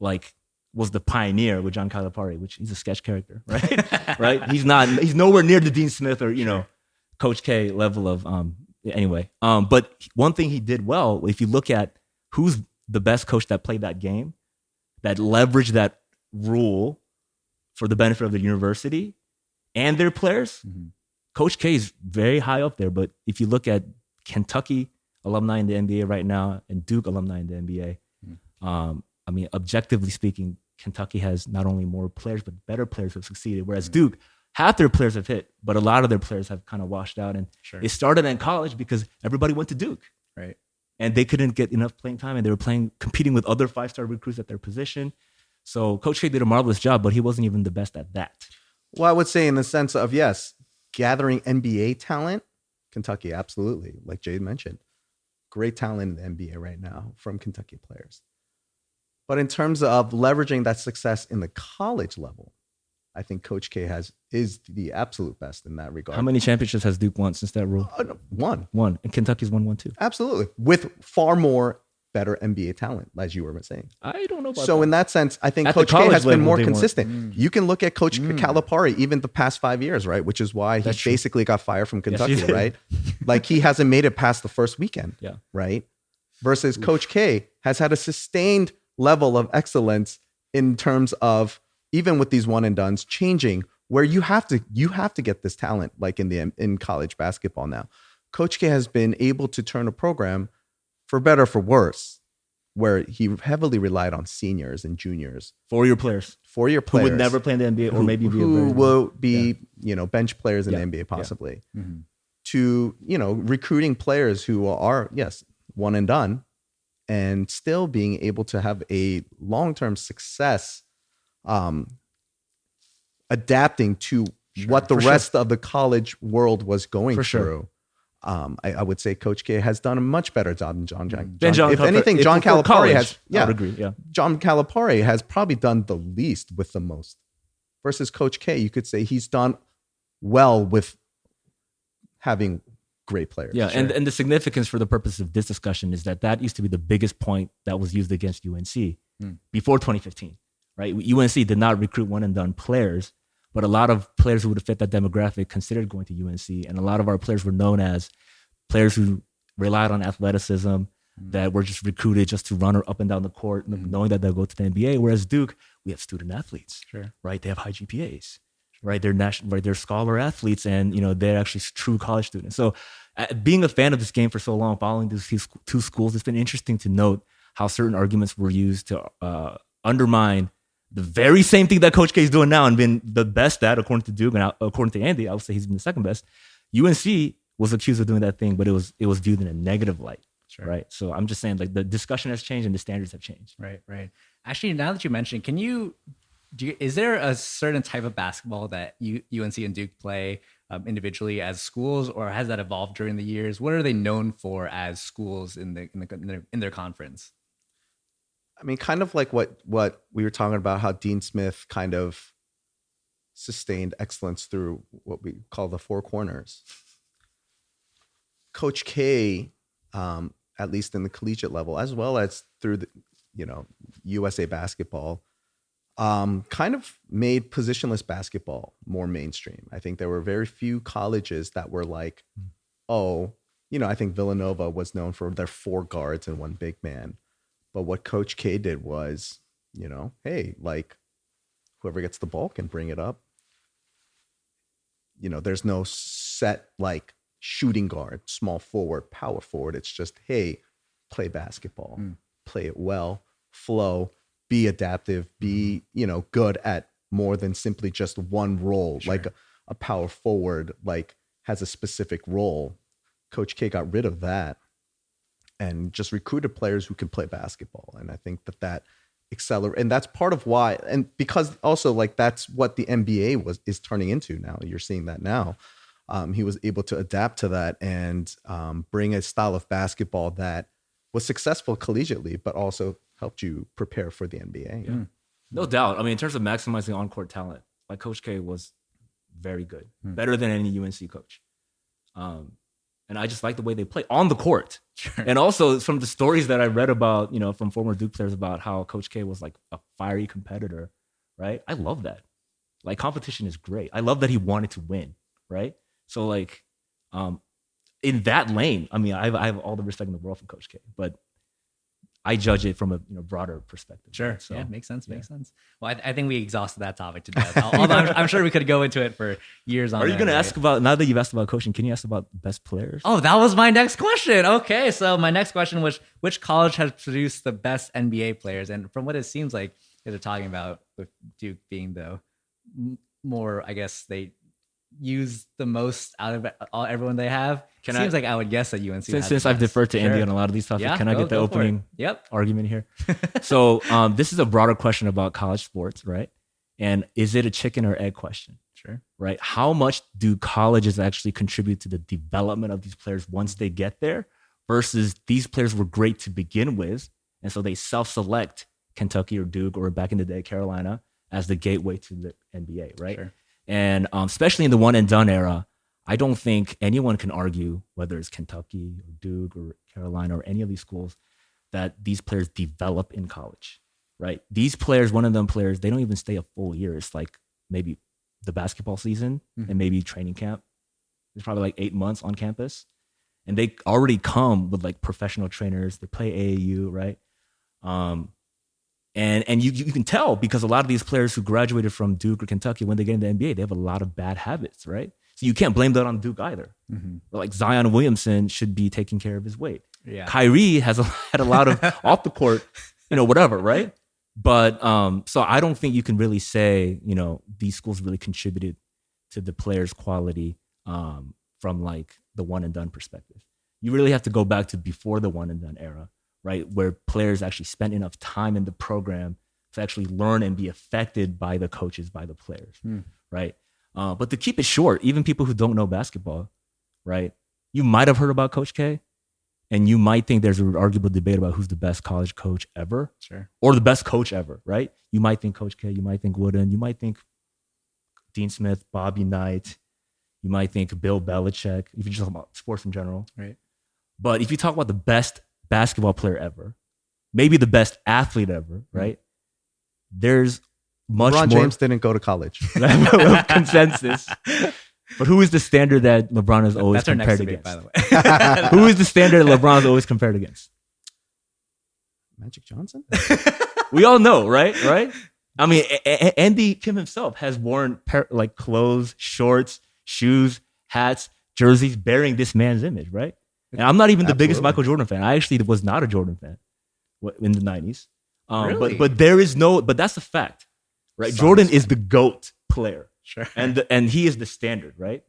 Speaker 3: like was the pioneer with John Calipari, which he's a sketch character, right? Right? He's nowhere near the Dean Smith or, Coach K level of anyway. But one thing he did well, if you look at who's the best coach that played that game, that leveraged that rule for the benefit of the university and their players, Coach K is very high up there. But if you look at Kentucky alumni in the NBA right now and Duke alumni in the NBA, I mean, objectively speaking, Kentucky has not only more players, but better players who have succeeded. Whereas Duke, half their players have hit, but a lot of their players have kind of washed out. And it started in college because everybody went to Duke.
Speaker 1: Right.
Speaker 3: And they couldn't get enough playing time, and they were competing with other 5-star recruits at their position. So Coach K did a marvelous job, but he wasn't even the best at that.
Speaker 2: Well, I would say in the sense of, yes, gathering NBA talent, Kentucky, absolutely. Like Jade mentioned, great talent in the NBA right now from Kentucky players. But in terms of leveraging that success in the college level, I think Coach K is the absolute best in that regard.
Speaker 3: How many championships has Duke won since that rule?
Speaker 2: One.
Speaker 3: And Kentucky's won one too.
Speaker 2: Absolutely. With far more better NBA talent, as you were saying.
Speaker 3: I don't know about
Speaker 2: So
Speaker 3: that.
Speaker 2: in that sense, I think
Speaker 3: At
Speaker 2: Coach
Speaker 3: the
Speaker 2: K
Speaker 3: college
Speaker 2: has been
Speaker 3: level,
Speaker 2: more
Speaker 3: they weren't.
Speaker 2: consistent. You can look at Coach Calipari even the past 5 years, right? Which is why he
Speaker 3: That's true.
Speaker 2: basically got fired from Kentucky,
Speaker 3: he did.
Speaker 2: right? Like he hasn't made it past the first weekend,
Speaker 3: Yeah.
Speaker 2: right? Versus Coach K has had a sustained level of excellence in terms of, even with these one and dones, changing where you have to get this talent, like in college basketball now. Coach K has been able to turn a program, for better or for worse, where he heavily relied on seniors and juniors,
Speaker 3: 4-year players.
Speaker 2: 4-year
Speaker 3: Who
Speaker 2: players
Speaker 3: would never play in the NBA or maybe be
Speaker 2: who will be
Speaker 3: Yeah.
Speaker 2: bench players in
Speaker 3: Yeah.
Speaker 2: the NBA possibly,
Speaker 1: Mm-hmm.
Speaker 2: to recruiting players who are, yes, one and done, and still being able to have a long-term success adapting to what the rest of the college world was going through. I would say Coach K has done a much better job than John. If anything, John Calipari has.
Speaker 3: I would agree. Yeah.
Speaker 2: John Calipari has probably done the least with the most. Versus Coach K, you could say he's done well with having great players.
Speaker 3: Yeah, and the significance for the purpose of this discussion is that used to be the biggest point that was used against UNC before 2015, right? UNC did not recruit one and done players, but a lot of players who would have fit that demographic considered going to UNC, and a lot of our players were known as players who relied on athleticism, that were just recruited just to run up and down the court, knowing that they'll go to the NBA. Whereas Duke, we have student athletes, right? They have high GPAs. Right, they're scholar athletes, and they're actually true college students. So, being a fan of this game for so long, following these two schools, it's been interesting to note how certain arguments were used to undermine the very same thing that Coach K is doing now and been the best at, according to Duke and according to Andy. I would say he's been the second best. UNC was accused of doing that thing, but it was viewed in a negative light. Right. So I'm just saying, like, the discussion has changed and the standards have changed.
Speaker 1: Right. Actually, now that you mentioned, is there a certain type of basketball that UNC and Duke play individually as schools, or has that evolved during the years? What are they known for as schools in their conference?
Speaker 2: I mean, kind of like what we were talking about, how Dean Smith kind of sustained excellence through what we call the four corners. Coach K, at least in the collegiate level, as well as through the USA basketball, kind of made positionless basketball more mainstream. I think there were very few colleges that were like, I think Villanova was known for their 4 guards and 1 big man. But what Coach K did was, hey, like, whoever gets the ball can bring it up. There's no set, like, shooting guard, small forward, power forward. It's just, hey, play basketball, play it well, flow, be adaptive, be, good at more than simply just one role. Like a power forward, like, has a specific role. Coach K got rid of that and just recruited players who can play basketball. And I think that accelerate, and that's part of why, and because also, like, that's what the NBA is turning into now. You're seeing that now. He was able to adapt to that and bring a style of basketball that was successful collegiately, but also helped you prepare for the NBA.
Speaker 3: Yeah. No doubt. I mean, in terms of maximizing on-court talent, like, Coach K was very good, better than any UNC coach. And I just like the way they play on the court.
Speaker 1: Sure.
Speaker 3: And also from the stories that I read about, from former Duke players about how Coach K was like a fiery competitor, right? I love that. Like competition is great. I love that he wanted to win, right? So like in that lane, I mean, I have all the respect in the world for Coach K, but I judge it from a broader perspective.
Speaker 1: Sure.
Speaker 3: Right? So,
Speaker 1: yeah, makes sense. Makes sense. Well, I think we exhausted that topic to death. Although I'm sure we could go into it for years on.
Speaker 3: Are you going to ask about, now that you've asked about coaching, can you ask about best players?
Speaker 1: Oh, that was my next question. Okay, so my next question was, which college has produced the best NBA players? And from what it seems like they're talking about, with Duke being the more, I guess they use the most out of everyone they have. Seems like I would guess that UNC.
Speaker 3: Since I've deferred to Andy on a lot of these topics, can I get the opening argument here? So this is a broader question about college sports, right? And is it a chicken or egg question?
Speaker 1: Sure.
Speaker 3: Right? How much do colleges actually contribute to the development of these players once they get there versus these players were great to begin with, and so they self-select Kentucky or Duke or back in the day Carolina as the gateway to the NBA, right?
Speaker 1: Sure.
Speaker 3: And especially in the one and done era, I don't think anyone can argue, whether it's Kentucky or Duke or Carolina or any of these schools, that these players develop in college, right? These players, one of them players, they don't even stay a full year. It's like maybe the basketball season and maybe training camp. It's probably like 8 months on campus. And they already come with like professional trainers. They play AAU, right? And you can tell because a lot of these players who graduated from Duke or Kentucky, when they get into the NBA, they have a lot of bad habits, right? So you can't blame that on Duke either. Like Zion Williamson should be taking care of his weight.
Speaker 1: Yeah.
Speaker 3: Kyrie has had a lot of off the court, whatever, right? But so I don't think you can really say, these schools really contributed to the players' quality from like the one and done perspective. You really have to go back to before the one and done era, right? Where players actually spent enough time in the program to actually learn and be affected by the coaches, by the players, right? But to keep it short, even people who don't know basketball, right? You might have heard about Coach K, and you might think there's an arguable debate about who's the best college coach ever,
Speaker 1: sure,
Speaker 3: or the best coach ever, right? You might think Coach K, you might think Wooden, you might think Dean Smith, Bobby Knight, you might think Bill Belichick, if you just talk about sports in general,
Speaker 1: right?
Speaker 3: But if you talk about the best basketball player ever, maybe the best athlete ever, right? There's much
Speaker 2: LeBron
Speaker 3: more.
Speaker 2: James didn't go to college.
Speaker 3: Consensus. But who is the standard that LeBron is always compared against?
Speaker 1: By the way.
Speaker 3: Who is the standard that LeBron is always compared against?
Speaker 2: Magic Johnson?
Speaker 3: We all know, right? I mean, Andy Kim himself has worn like clothes, shorts, shoes, hats, jerseys bearing this man's image, right? And I'm not even the biggest Michael Jordan fan. I actually was not a Jordan fan in the 90s.
Speaker 1: Really?
Speaker 3: But there is but that's a fact, right? Jordan is the GOAT player.
Speaker 1: Sure.
Speaker 3: And he is the standard, right?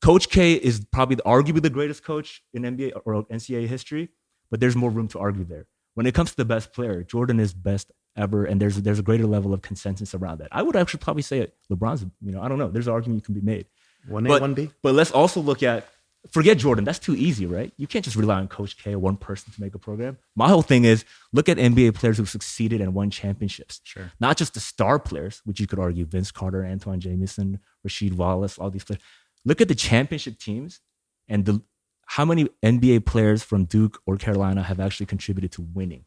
Speaker 3: Coach K is probably arguably the greatest coach in NBA or NCAA history, but there's more room to argue there. When it comes to the best player, Jordan is best ever, and there's a greater level of consensus around that. I would actually probably say LeBron's, I don't know. There's an argument you can be made.
Speaker 2: 1A, 1B?
Speaker 3: But let's also look at, forget Jordan. That's too easy, right? You can't just rely on Coach K or one person to make a program. My whole thing is look at NBA players who succeeded and won championships.
Speaker 1: Sure.
Speaker 3: Not just the star players, which you could argue Vince Carter, Antoine Jamison, Rasheed Wallace, all these players. Look at the championship teams and how many NBA players from Duke or Carolina have actually contributed to winning.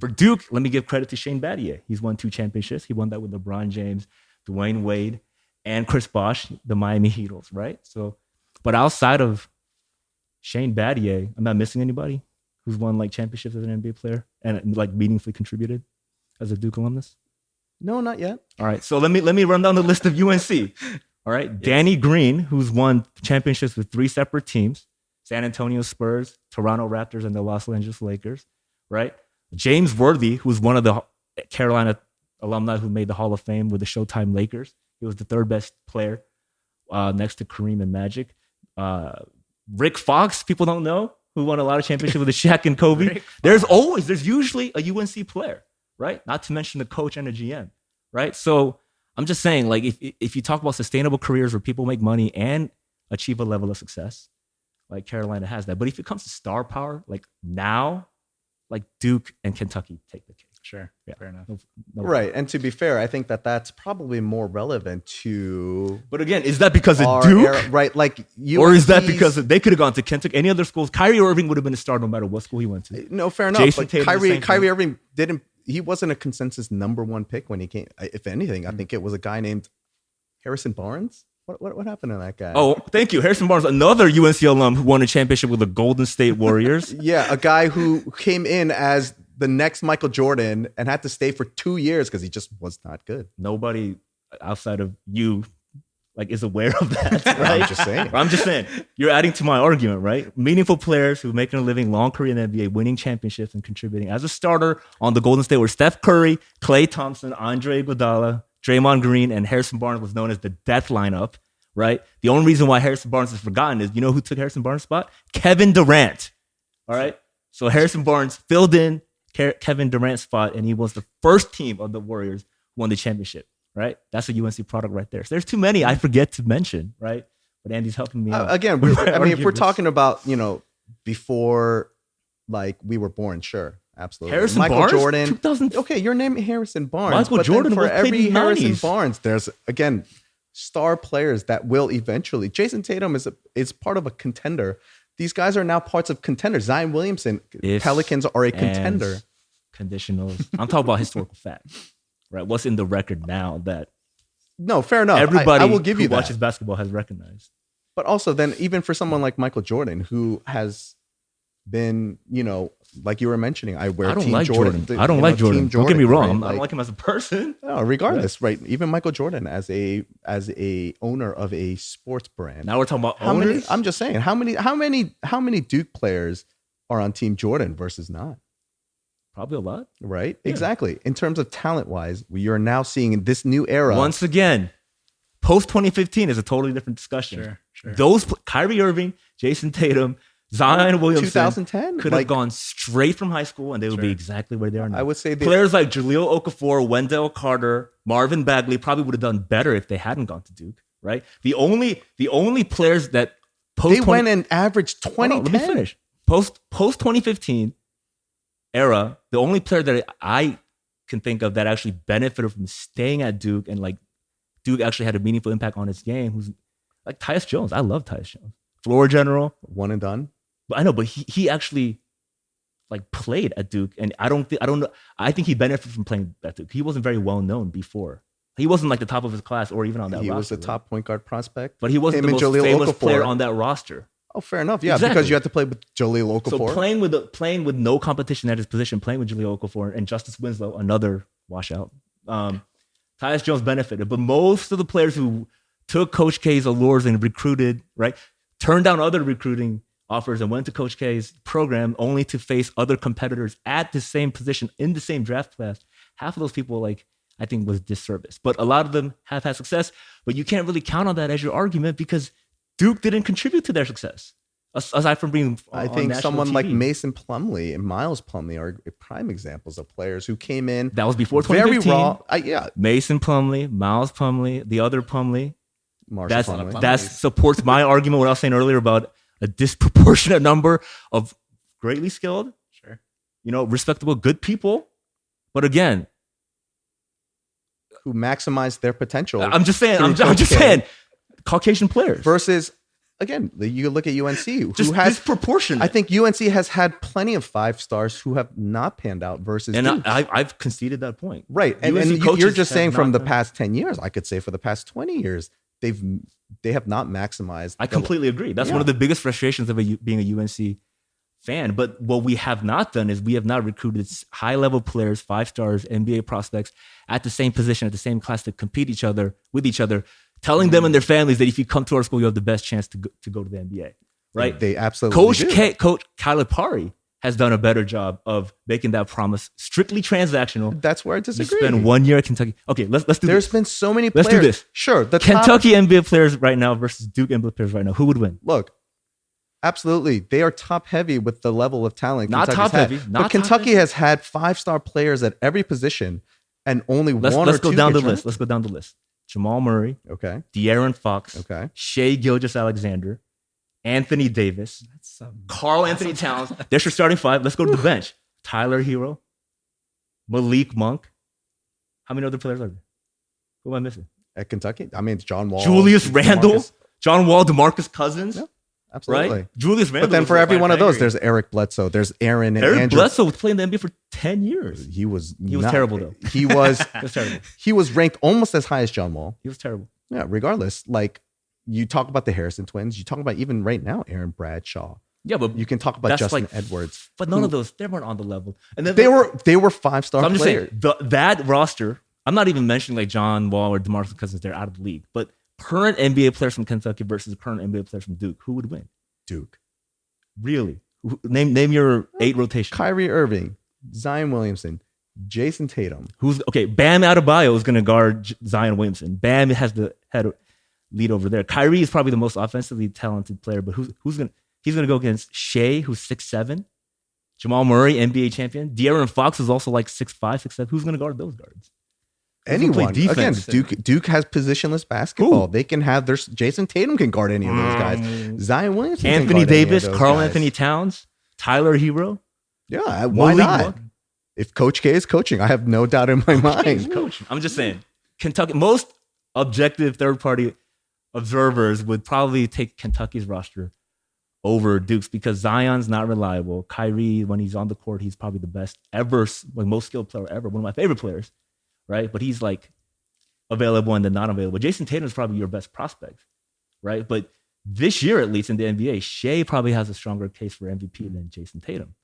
Speaker 3: For Duke, let me give credit to Shane Battier. He's won 2 championships. He won that with LeBron James, Dwayne Wade, and Chris Bosh, the Miami Heatles, right? So, but outside of Shane Battier, I'm not missing anybody who's won like championships as an NBA player and like meaningfully contributed as a Duke alumnus.
Speaker 2: No, not yet.
Speaker 3: All right, so let me run down the list of UNC. All right, yes. Danny Green, who's won championships with 3 separate teams: San Antonio Spurs, Toronto Raptors, and the Los Angeles Lakers. Right, James Worthy, who's one of the Carolina alumni who made the Hall of Fame with the Showtime Lakers. He was the 3rd best player next to Kareem and Magic. Rick Fox, people don't know, who won a lot of championships with the Shaq and Kobe. There's usually a UNC player, right? Not to mention the coach and the GM, right? So I'm just saying, like, if you talk about sustainable careers where people make money and achieve a level of success, like Carolina has that. But if it comes to star power, like now, like Duke and Kentucky take the cake.
Speaker 1: Sure.
Speaker 3: Yeah.
Speaker 1: Fair enough.
Speaker 3: No.
Speaker 2: Right. And to be fair, I think that that's probably more relevant to
Speaker 3: But again, is that because of
Speaker 2: our
Speaker 3: Duke?
Speaker 2: era, right? Like
Speaker 3: Or is that
Speaker 2: UNC's
Speaker 3: because they could have gone to Kentucky? Any other schools? Kyrie Irving would have been a star no matter what school he went to.
Speaker 2: No, fair enough.
Speaker 3: Jason
Speaker 2: But
Speaker 3: Tatum, the same
Speaker 2: Kyrie
Speaker 3: thing.
Speaker 2: Irving didn't. He wasn't a consensus number one pick when he came. If anything, I think it was a guy named Harrison Barnes. What happened to that guy?
Speaker 3: Oh, thank you. Harrison Barnes, another UNC alum who won a championship with the Golden State Warriors.
Speaker 2: Yeah, a guy who came in as the next Michael Jordan and had to stay for 2 years because he just was not good.
Speaker 3: Nobody outside of you is aware of that, right? I'm just saying. You're adding to my argument, right? Meaningful players who are making a living, long career in the NBA, winning championships and contributing as a starter on the Golden State were Steph Curry, Klay Thompson, Andre Iguodala, Draymond Green, and Harrison Barnes was known as the death lineup, right? The only reason why Harrison Barnes is forgotten is, you know who took Harrison Barnes' spot? Kevin Durant, all right? So Harrison Barnes filled in Kevin Durant's spot, and he was the first team of the Warriors who won the championship, right? That's a UNC product right there. So there's too many I forget to mention, right? But Andy's helping me out.
Speaker 2: Again, if we're talking about, before we were born, sure. Absolutely.
Speaker 3: Harrison
Speaker 2: Michael
Speaker 3: Barnes?
Speaker 2: Jordan.
Speaker 3: 2000
Speaker 2: Okay, your name is Harrison Barnes.
Speaker 3: Michael
Speaker 2: but
Speaker 3: Jordan
Speaker 2: then for
Speaker 3: was played
Speaker 2: every
Speaker 3: in the
Speaker 2: Harrison
Speaker 3: 90s.
Speaker 2: Barnes, there's, again, star players that will eventually. Jason Tatum is part of a contender. These guys are now parts of contenders. Zion Williamson,
Speaker 3: Ifs,
Speaker 2: Pelicans are a contender.
Speaker 3: ands, Conditionals. I'm talking about historical facts, right? What's in the record now that
Speaker 2: No, fair enough.
Speaker 3: everybody
Speaker 2: I will give
Speaker 3: who
Speaker 2: you that.
Speaker 3: watches basketball has recognized.
Speaker 2: But also then even for someone like Michael Jordan, who has been, like you were mentioning, I wear
Speaker 3: I don't
Speaker 2: Team
Speaker 3: like
Speaker 2: Jordan.
Speaker 3: Jordan. I don't like Jordan. Don't get me wrong.
Speaker 2: right?
Speaker 3: I don't like him as a person.
Speaker 2: No, regardless, right? Even Michael Jordan as a owner of a sports brand.
Speaker 3: Now we're talking about
Speaker 2: How many?
Speaker 3: owners.
Speaker 2: I'm just saying, how many Duke players are on Team Jordan versus not?
Speaker 3: Probably a lot.
Speaker 2: Right?
Speaker 3: Yeah.
Speaker 2: Exactly. In terms of talent wise, we are now seeing in this new era.
Speaker 3: Once again, post 2015 is a totally different discussion.
Speaker 1: Sure.
Speaker 3: Those Kyrie Irving, Jason Tatum, Zion Williamson
Speaker 2: 2010
Speaker 3: could have gone straight from high school and they would be exactly where they are now.
Speaker 2: I would say
Speaker 3: Players like Jahlil Okafor, Wendell Carter, Marvin Bagley probably would have done better if they hadn't gone to Duke, right? The only players that post
Speaker 2: they went and averaged 20.
Speaker 3: Let me finish. Post 2015 era, the only player that I can think of that actually benefited from staying at Duke and Duke actually had a meaningful impact on his game, who's like Tyus Jones. I love Tyus Jones. Floor general.
Speaker 2: One and done.
Speaker 3: But I know, but he actually played at Duke, and I don't know. I think he benefited from playing at Duke. He wasn't very well known before. He wasn't the top of his class or even on that roster.
Speaker 2: He was the top point guard prospect.
Speaker 3: But he wasn't the most famous player on that roster.
Speaker 2: Oh, fair enough. Yeah,
Speaker 3: Exactly.
Speaker 2: because you had to play with Jahlil Okafor.
Speaker 3: So playing with no competition at his position, playing with Jahlil Okafor and Justice Winslow, another washout. Tyus Jones benefited, but most of the players who took Coach K's allures and recruited, right, turned down other recruiting offers and went to Coach K's program only to face other competitors at the same position in the same draft class. Half of those people, I think, was disservice. But a lot of them have had success, but you can't really count on that as your argument because Duke didn't contribute to their success. Aside from being
Speaker 2: I
Speaker 3: on
Speaker 2: think
Speaker 3: national
Speaker 2: someone
Speaker 3: TV.
Speaker 2: like Mason Plumlee and Miles Plumlee are prime examples of players who came in.
Speaker 3: That was before
Speaker 2: very
Speaker 3: 2015.
Speaker 2: raw. Yeah,
Speaker 3: Mason Plumlee, Miles Plumlee, the other Plumlee.
Speaker 2: Marshall Plumlee.
Speaker 3: That supports my argument, what I was saying earlier about a disproportionate number of greatly skilled, respectable, good people. But again,
Speaker 2: who maximized their potential.
Speaker 3: I'm just saying, Caucasian players.
Speaker 2: Versus, again, you look at UNC, who
Speaker 3: Just
Speaker 2: has
Speaker 3: disproportionate.
Speaker 2: I think UNC has had plenty of 5 stars who have not panned out versus
Speaker 3: And
Speaker 2: Duke.
Speaker 3: I've conceded that point.
Speaker 2: Right. And
Speaker 3: UNC
Speaker 2: you're
Speaker 3: coaches
Speaker 2: just
Speaker 3: have
Speaker 2: saying from
Speaker 3: not
Speaker 2: the
Speaker 3: done-
Speaker 2: past 10 years. I could say for the past 20 years, they have not maximized.
Speaker 3: I completely agree. That's one of the biggest frustrations of being a UNC fan. But what we have not done is we have not recruited high-level players, 5 stars, NBA prospects at the same position, at the same class to compete with each other, telling them and their families that if you come to our school, you have the best chance to go to the NBA. Right?
Speaker 2: They absolutely do.
Speaker 3: Coach Calipari has done a better job of making that promise strictly transactional.
Speaker 2: That's where I
Speaker 3: You
Speaker 2: disagree.
Speaker 3: spend 1 year at Kentucky. Okay, let's do
Speaker 2: There's
Speaker 3: this.
Speaker 2: been so many players.
Speaker 3: Let's do this.
Speaker 2: Sure. The
Speaker 3: Kentucky NBA players right now versus Duke NBA players right now. Who would win?
Speaker 2: Look, absolutely. They are top heavy with the level of talent.
Speaker 3: Not
Speaker 2: Kentucky's
Speaker 3: top heavy.
Speaker 2: had.
Speaker 3: Not
Speaker 2: But
Speaker 3: top
Speaker 2: Kentucky
Speaker 3: heavy.
Speaker 2: has had 5-star players at every position and only one or
Speaker 3: Let's
Speaker 2: two
Speaker 3: go down the
Speaker 2: get
Speaker 3: list. Let's go down the list. Jamal Murray,
Speaker 2: Okay.
Speaker 3: De'Aaron Fox,
Speaker 2: Okay.
Speaker 3: Shea Gilgeous-Alexander, Anthony Davis, Carl Anthony Towns. There's your starting 5. Let's go to the bench. Tyler Hero, Malik Monk. How many other players are there? Who am I missing?
Speaker 2: At Kentucky, I mean, it's John Wall,
Speaker 3: Julius Randle,
Speaker 2: DeMarcus.
Speaker 3: John Wall, DeMarcus Cousins.
Speaker 2: Yeah, absolutely.
Speaker 3: Right? Julius Randle.
Speaker 2: But then
Speaker 3: was
Speaker 2: for every one of those,
Speaker 3: primary.
Speaker 2: there's Eric Bledsoe, there's Aaron and
Speaker 3: Eric
Speaker 2: Andrew.
Speaker 3: Bledsoe was playing the NBA for 10 years.
Speaker 2: He was
Speaker 3: terrible, though.
Speaker 2: He was
Speaker 3: He was terrible.
Speaker 2: he was ranked almost as high as John Wall.
Speaker 3: He was terrible.
Speaker 2: Yeah, regardless, like you talk about the Harrison twins, you talk about even right now Aaron Bradshaw.
Speaker 3: Yeah, but
Speaker 2: You can talk about
Speaker 3: that's
Speaker 2: Justin
Speaker 3: like-
Speaker 2: Edwards.
Speaker 3: but none of those, they weren't on the level. And then
Speaker 2: They were 5-star
Speaker 3: So I'm just
Speaker 2: players.
Speaker 3: saying that roster. I'm not even mentioning like John Wall or DeMarcus Cousins. They're out of the league. But current NBA players from Kentucky versus current NBA players from Duke, who would win?
Speaker 2: Duke.
Speaker 3: Really? Name your 8 rotation.
Speaker 2: Kyrie Irving, Zion Williamson, Jason Tatum.
Speaker 3: Who's okay? Bam Adebayo is going to guard Zion Williamson. Bam has the head lead over there. Kyrie is probably the most offensively talented player, but he's going to go against Shea, who's 6'7", Jamal Murray, NBA champion. De'Aaron Fox is also like 6'5", 6'7". Who's going to guard those guards? Who's gonna play
Speaker 2: Anyone. Again,
Speaker 3: defense?
Speaker 2: Duke has positionless basketball.
Speaker 3: Who?
Speaker 2: They can have their Jason Tatum can guard any of those guys. Zion Williamson can
Speaker 3: Anthony
Speaker 2: guard any of
Speaker 3: Davis,
Speaker 2: those
Speaker 3: Karl
Speaker 2: guys.
Speaker 3: Anthony Towns, Tyler Hero.
Speaker 2: Yeah, why
Speaker 3: Malik
Speaker 2: not?
Speaker 3: Monk.
Speaker 2: If Coach K is coaching, I have no doubt in my mind.
Speaker 3: Coach. I'm just saying, Kentucky. Most objective third-party observers would probably take Kentucky's roster over Duke's because Zion's not reliable. Kyrie, when he's on the court, he's probably the best ever, like most skilled player ever, one of my favorite players, right? But he's like available and then not available. Jason Tatum is probably your best prospect, right? But this year, at least in the NBA, Shea probably has a stronger case for MVP than Jason Tatum,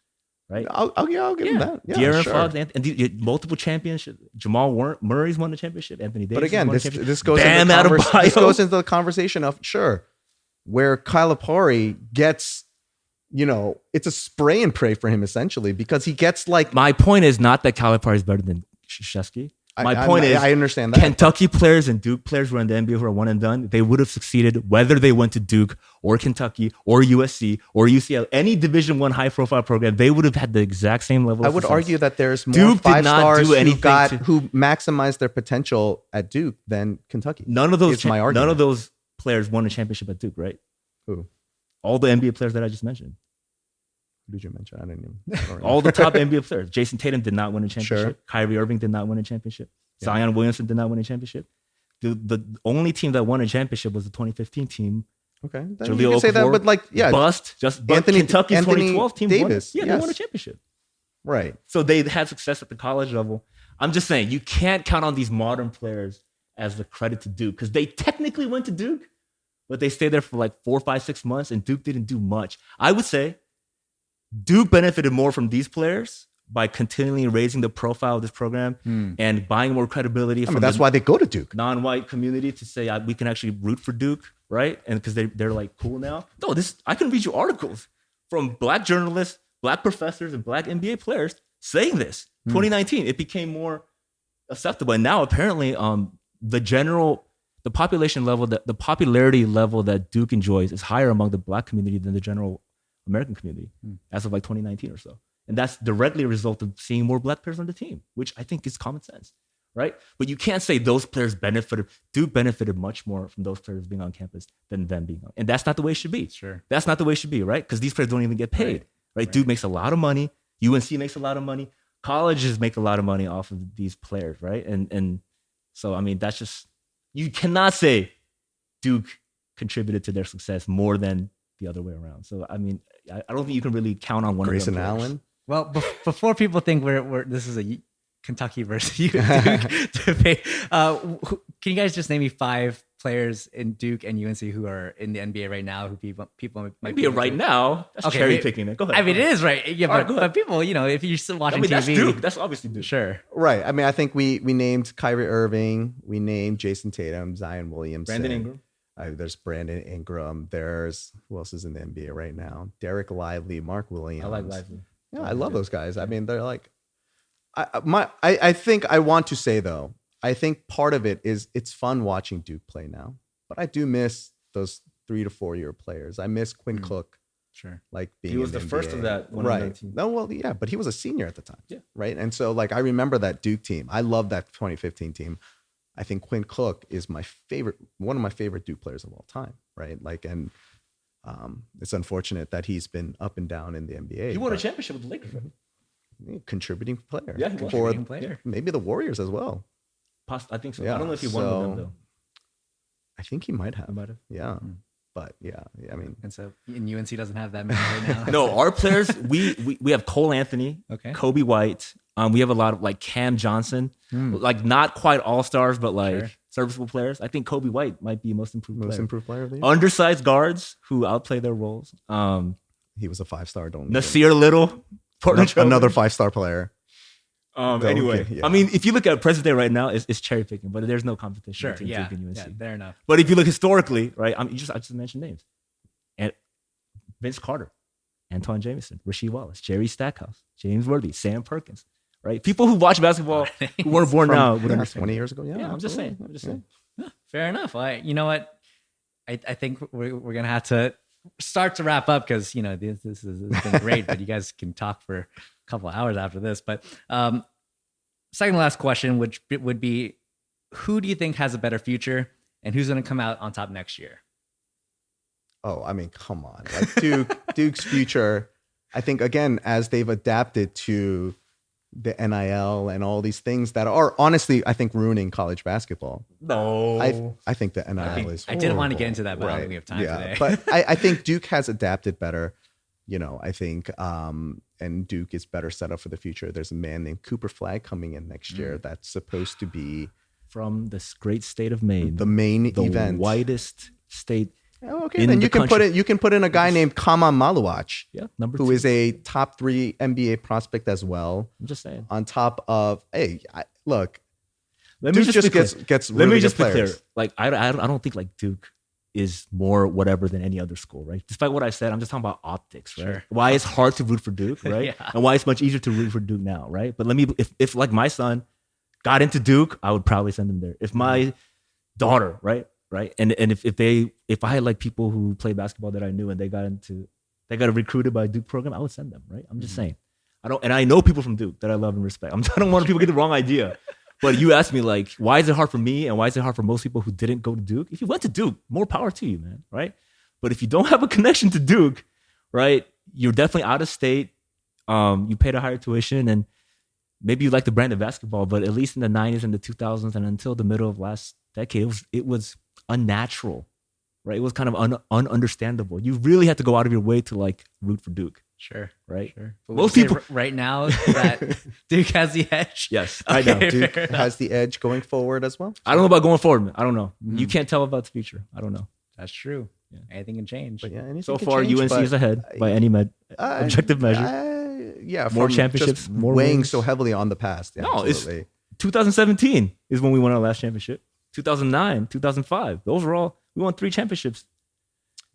Speaker 3: right?
Speaker 2: I'll give him that. Yeah,
Speaker 3: De'Aaron
Speaker 2: sure.
Speaker 3: Fox and multiple championships. Jamal Murray's won the championship. Anthony Davis.
Speaker 2: But again,
Speaker 3: won the
Speaker 2: this
Speaker 3: championship.
Speaker 2: goes
Speaker 3: Bam
Speaker 2: into
Speaker 3: Adebayo.
Speaker 2: this goes into the conversation of sure, where Calipari gets, it's a spray and pray for him essentially because he gets like.
Speaker 3: My point is not that Calipari is better than Krzyzewski. My point is,
Speaker 2: I understand that.
Speaker 3: Kentucky players and Duke players who are in the NBA who are one and done, they would have succeeded whether they went to Duke or Kentucky or USC or UCLA, any Division I high-profile program. They would have had the exact same level.
Speaker 2: I
Speaker 3: of
Speaker 2: would
Speaker 3: success.
Speaker 2: argue that there's more
Speaker 3: Duke did
Speaker 2: 5
Speaker 3: not
Speaker 2: stars
Speaker 3: do anything
Speaker 2: who maximized their potential at Duke than Kentucky.
Speaker 3: None of those.
Speaker 2: It's my argument.
Speaker 3: None of those players won a championship at Duke, right?
Speaker 2: Who?
Speaker 3: All the NBA players that I just mentioned.
Speaker 2: Who did you mention? I don't remember.
Speaker 3: All the top NBA players. Jason Tatum did not win a championship.
Speaker 2: Sure.
Speaker 3: Kyrie Irving did not win a championship.
Speaker 2: Yeah.
Speaker 3: Zion Williamson did not win a championship. The only team that won a championship was the 2015 team.
Speaker 2: Okay, then
Speaker 3: Jaleel
Speaker 2: you can say that,
Speaker 3: Okafor,
Speaker 2: but like, yeah,
Speaker 3: But Kentucky's 2012 team
Speaker 2: Davis,
Speaker 3: won. Yeah,
Speaker 2: yes.
Speaker 3: they won a championship.
Speaker 2: right.
Speaker 3: So they had success at the college level. I'm just saying, you can't count on these modern players as the credit to Duke because they technically went to Duke, but they stayed there for like 4, 5, 6 months, and Duke didn't do much. I would say Duke benefited more from these players by continually raising the profile of this program and buying more credibility
Speaker 2: I
Speaker 3: from
Speaker 2: mean, that's
Speaker 3: the
Speaker 2: why they go to Duke.
Speaker 3: non-white community to say we can actually root for Duke, right? And because they're like cool now. No, I can read you articles from black journalists, black professors, and black NBA players saying this. 2019, it became more acceptable, and now apparently, the population level, the popularity level that Duke enjoys is higher among the black community than the general American community as of like 2019 or so. And that's directly a result of seeing more black players on the team, which I think is common sense, right? But you can't say those players benefited. Duke benefited much more from those players being on campus than them being on. And that's not the way it should be.
Speaker 1: Sure.
Speaker 3: That's not the way it should be, right? Because these players don't even get paid, right? Duke makes a lot of money. UNC makes a lot of money. Colleges make a lot of money off of these players, right? And so, I mean, that's just, you cannot say Duke contributed to their success more than the other way around. So, I mean, I don't think you can really count on one
Speaker 2: Grayson
Speaker 3: of them.
Speaker 2: Allen.
Speaker 1: Well, before people think this is a Kentucky versus Duke debate, can you guys just name me 5 players in Duke and UNC who are in the NBA right now who people might
Speaker 3: Maybe
Speaker 1: be
Speaker 3: right now. That's
Speaker 1: Okay,
Speaker 3: cherry picking it. Go ahead.
Speaker 1: I mean, it is right. Yeah,
Speaker 3: All right,
Speaker 1: but people, if you're still watching
Speaker 3: that's
Speaker 1: TV,
Speaker 3: Duke. That's obviously Duke.
Speaker 1: sure.
Speaker 2: Right. I mean, I think we named Kyrie Irving. We named Jason Tatum, Zion Williamson.
Speaker 3: Brandon Ingram.
Speaker 2: There's Brandon Ingram. There's who else is in the NBA right now? Derek Lively, Mark Williams.
Speaker 3: I like Lively.
Speaker 2: Yeah, I love those guys. I mean, they're like, I think I want to say though, I think part of it is it's fun watching Duke play now, but I do miss those 3 to 4 year players. I miss Quinn Cook.
Speaker 1: Sure.
Speaker 2: Like being
Speaker 3: He was
Speaker 2: in
Speaker 3: the first of
Speaker 2: NBA.
Speaker 3: that one and done
Speaker 2: right?
Speaker 3: team.
Speaker 2: No, well, yeah, but he was a senior at the time.
Speaker 3: Yeah.
Speaker 2: Right. And so, like, I remember that Duke team. I love that 2015 team. I think Quinn Cook is one of my favorite Duke players of all time. Right. Like, and it's unfortunate that he's been up and down in the NBA.
Speaker 3: He won a
Speaker 2: but-
Speaker 3: championship with the Lakers. Right?
Speaker 2: contributing player.
Speaker 3: Yeah, he was.
Speaker 2: for
Speaker 1: Contributing player.
Speaker 2: maybe the Warriors as well.
Speaker 3: I think so.
Speaker 2: Yeah,
Speaker 3: I don't know if he won with them though.
Speaker 2: I think he might have.
Speaker 3: He might have.
Speaker 2: Yeah, but yeah, I mean,
Speaker 1: And so, and UNC doesn't have that many right now.
Speaker 3: No, our players, we have Cole Anthony,
Speaker 1: Okay.
Speaker 3: Kobe White. We have a lot of like Cam Johnson, like not quite all-stars, but like
Speaker 1: Sure.
Speaker 3: serviceable players. I think Kobe White might be most improved
Speaker 2: player of the year.
Speaker 3: Undersized guards who outplay their roles.
Speaker 2: He was a 5-star. Don't
Speaker 3: Nasir Little, Portland Trail
Speaker 2: another 5-star player.
Speaker 3: Anyway,
Speaker 2: okay, yeah.
Speaker 3: I mean, if you look at present day right now, it's cherry picking, but there's no competition
Speaker 1: Sure.
Speaker 3: between
Speaker 1: Yeah.
Speaker 3: Duke and UNC.
Speaker 1: Yeah. Fair enough.
Speaker 3: But if you look historically, right, I just mentioned names. And Vince Carter, Antoine Jameson, Rasheed Wallace, Jerry Stackhouse, James Worthy, Sam Perkins, right? People who watch basketball who weren't born now would understand.
Speaker 2: 20 years ago. Yeah,
Speaker 3: Yeah, I'm just saying.
Speaker 2: absolutely.
Speaker 1: Fair enough. You know what? I think we're gonna have to start to wrap up because this has been great, but you guys can talk for a couple of hours after this. But second to last question, which would be, who do you think has a better future, and who's gonna come out on top next year?
Speaker 2: Oh, I mean, come on. Like Duke's future, I think, again, as they've adapted to the NIL and all these things that are honestly, I think, ruining college basketball.
Speaker 3: No.
Speaker 2: I think the NIL is
Speaker 1: I didn't want to
Speaker 2: horrible.
Speaker 1: get into that, but I don't think we have time today.
Speaker 2: But I think Duke has adapted better. I think, and Duke is better set up for the future. There's a man named Cooper Flagg coming in next year that's supposed to be
Speaker 3: From this great state of Maine,
Speaker 2: the main
Speaker 3: the
Speaker 2: event.
Speaker 3: whitest state.
Speaker 2: Oh, okay,
Speaker 3: in
Speaker 2: then
Speaker 3: the
Speaker 2: you can
Speaker 3: country.
Speaker 2: you can put in a guy named Kaman Maluach,
Speaker 3: Yeah, number
Speaker 2: who
Speaker 3: two.
Speaker 2: is a top 3 NBA prospect as well.
Speaker 3: I'm just saying.
Speaker 2: On top of, look,
Speaker 3: Let
Speaker 2: Duke
Speaker 3: me
Speaker 2: just
Speaker 3: be clear.
Speaker 2: gets
Speaker 3: Let
Speaker 2: really
Speaker 3: me just
Speaker 2: good
Speaker 3: be clear.
Speaker 2: players.
Speaker 3: Like I don't think like Duke is more whatever than any other school, right? Despite what I said, I'm just talking about optics, right?
Speaker 1: Sure.
Speaker 3: Why it's hard to root for Duke, right?
Speaker 1: Yeah.
Speaker 3: And why it's much easier to root for Duke now, right? But let me, if like my son got into Duke, I would probably send him there. If my daughter, right, and if I had like people who play basketball that I knew and they got recruited by a Duke program, I would send them, right? I'm just saying. I know people from Duke that I love and respect. I don't want people to get the wrong idea. But you asked me like, why is it hard for me and why is it hard for most people who didn't go to Duke? If you went to Duke, more power to you, man, right? But if you don't have a connection to Duke, right, you're definitely out of state. You paid a higher tuition and maybe you like the brand of basketball, but at least in the 90s and the 2000s and until the middle of last decade, it was unnatural, right? It was kind of ununderstandable. You really had to go out of your way to like root for Duke.
Speaker 1: Sure.
Speaker 3: Right.
Speaker 1: Sure.
Speaker 3: Most people
Speaker 1: right now that Duke has the edge.
Speaker 3: Yes.
Speaker 1: Okay,
Speaker 3: I know.
Speaker 2: Duke
Speaker 1: fair enough.
Speaker 2: has the edge going forward as well.
Speaker 3: I don't know about going forward, man. I don't know. You can't tell about the future. I don't know.
Speaker 1: That's true.
Speaker 3: Yeah.
Speaker 1: Anything can change.
Speaker 2: But yeah, anything
Speaker 3: So
Speaker 2: can
Speaker 3: far,
Speaker 2: change,
Speaker 3: UNC
Speaker 2: but
Speaker 3: is ahead by any objective measure.
Speaker 2: Yeah,
Speaker 3: More
Speaker 2: from
Speaker 3: championships,
Speaker 2: just
Speaker 3: more
Speaker 2: weighing
Speaker 3: rings.
Speaker 2: so heavily on the past. Yeah,
Speaker 3: No, it's-
Speaker 2: absolutely.
Speaker 3: 2017 is when we won our last championship. 2009, 2005. Those were all, we won 3 championships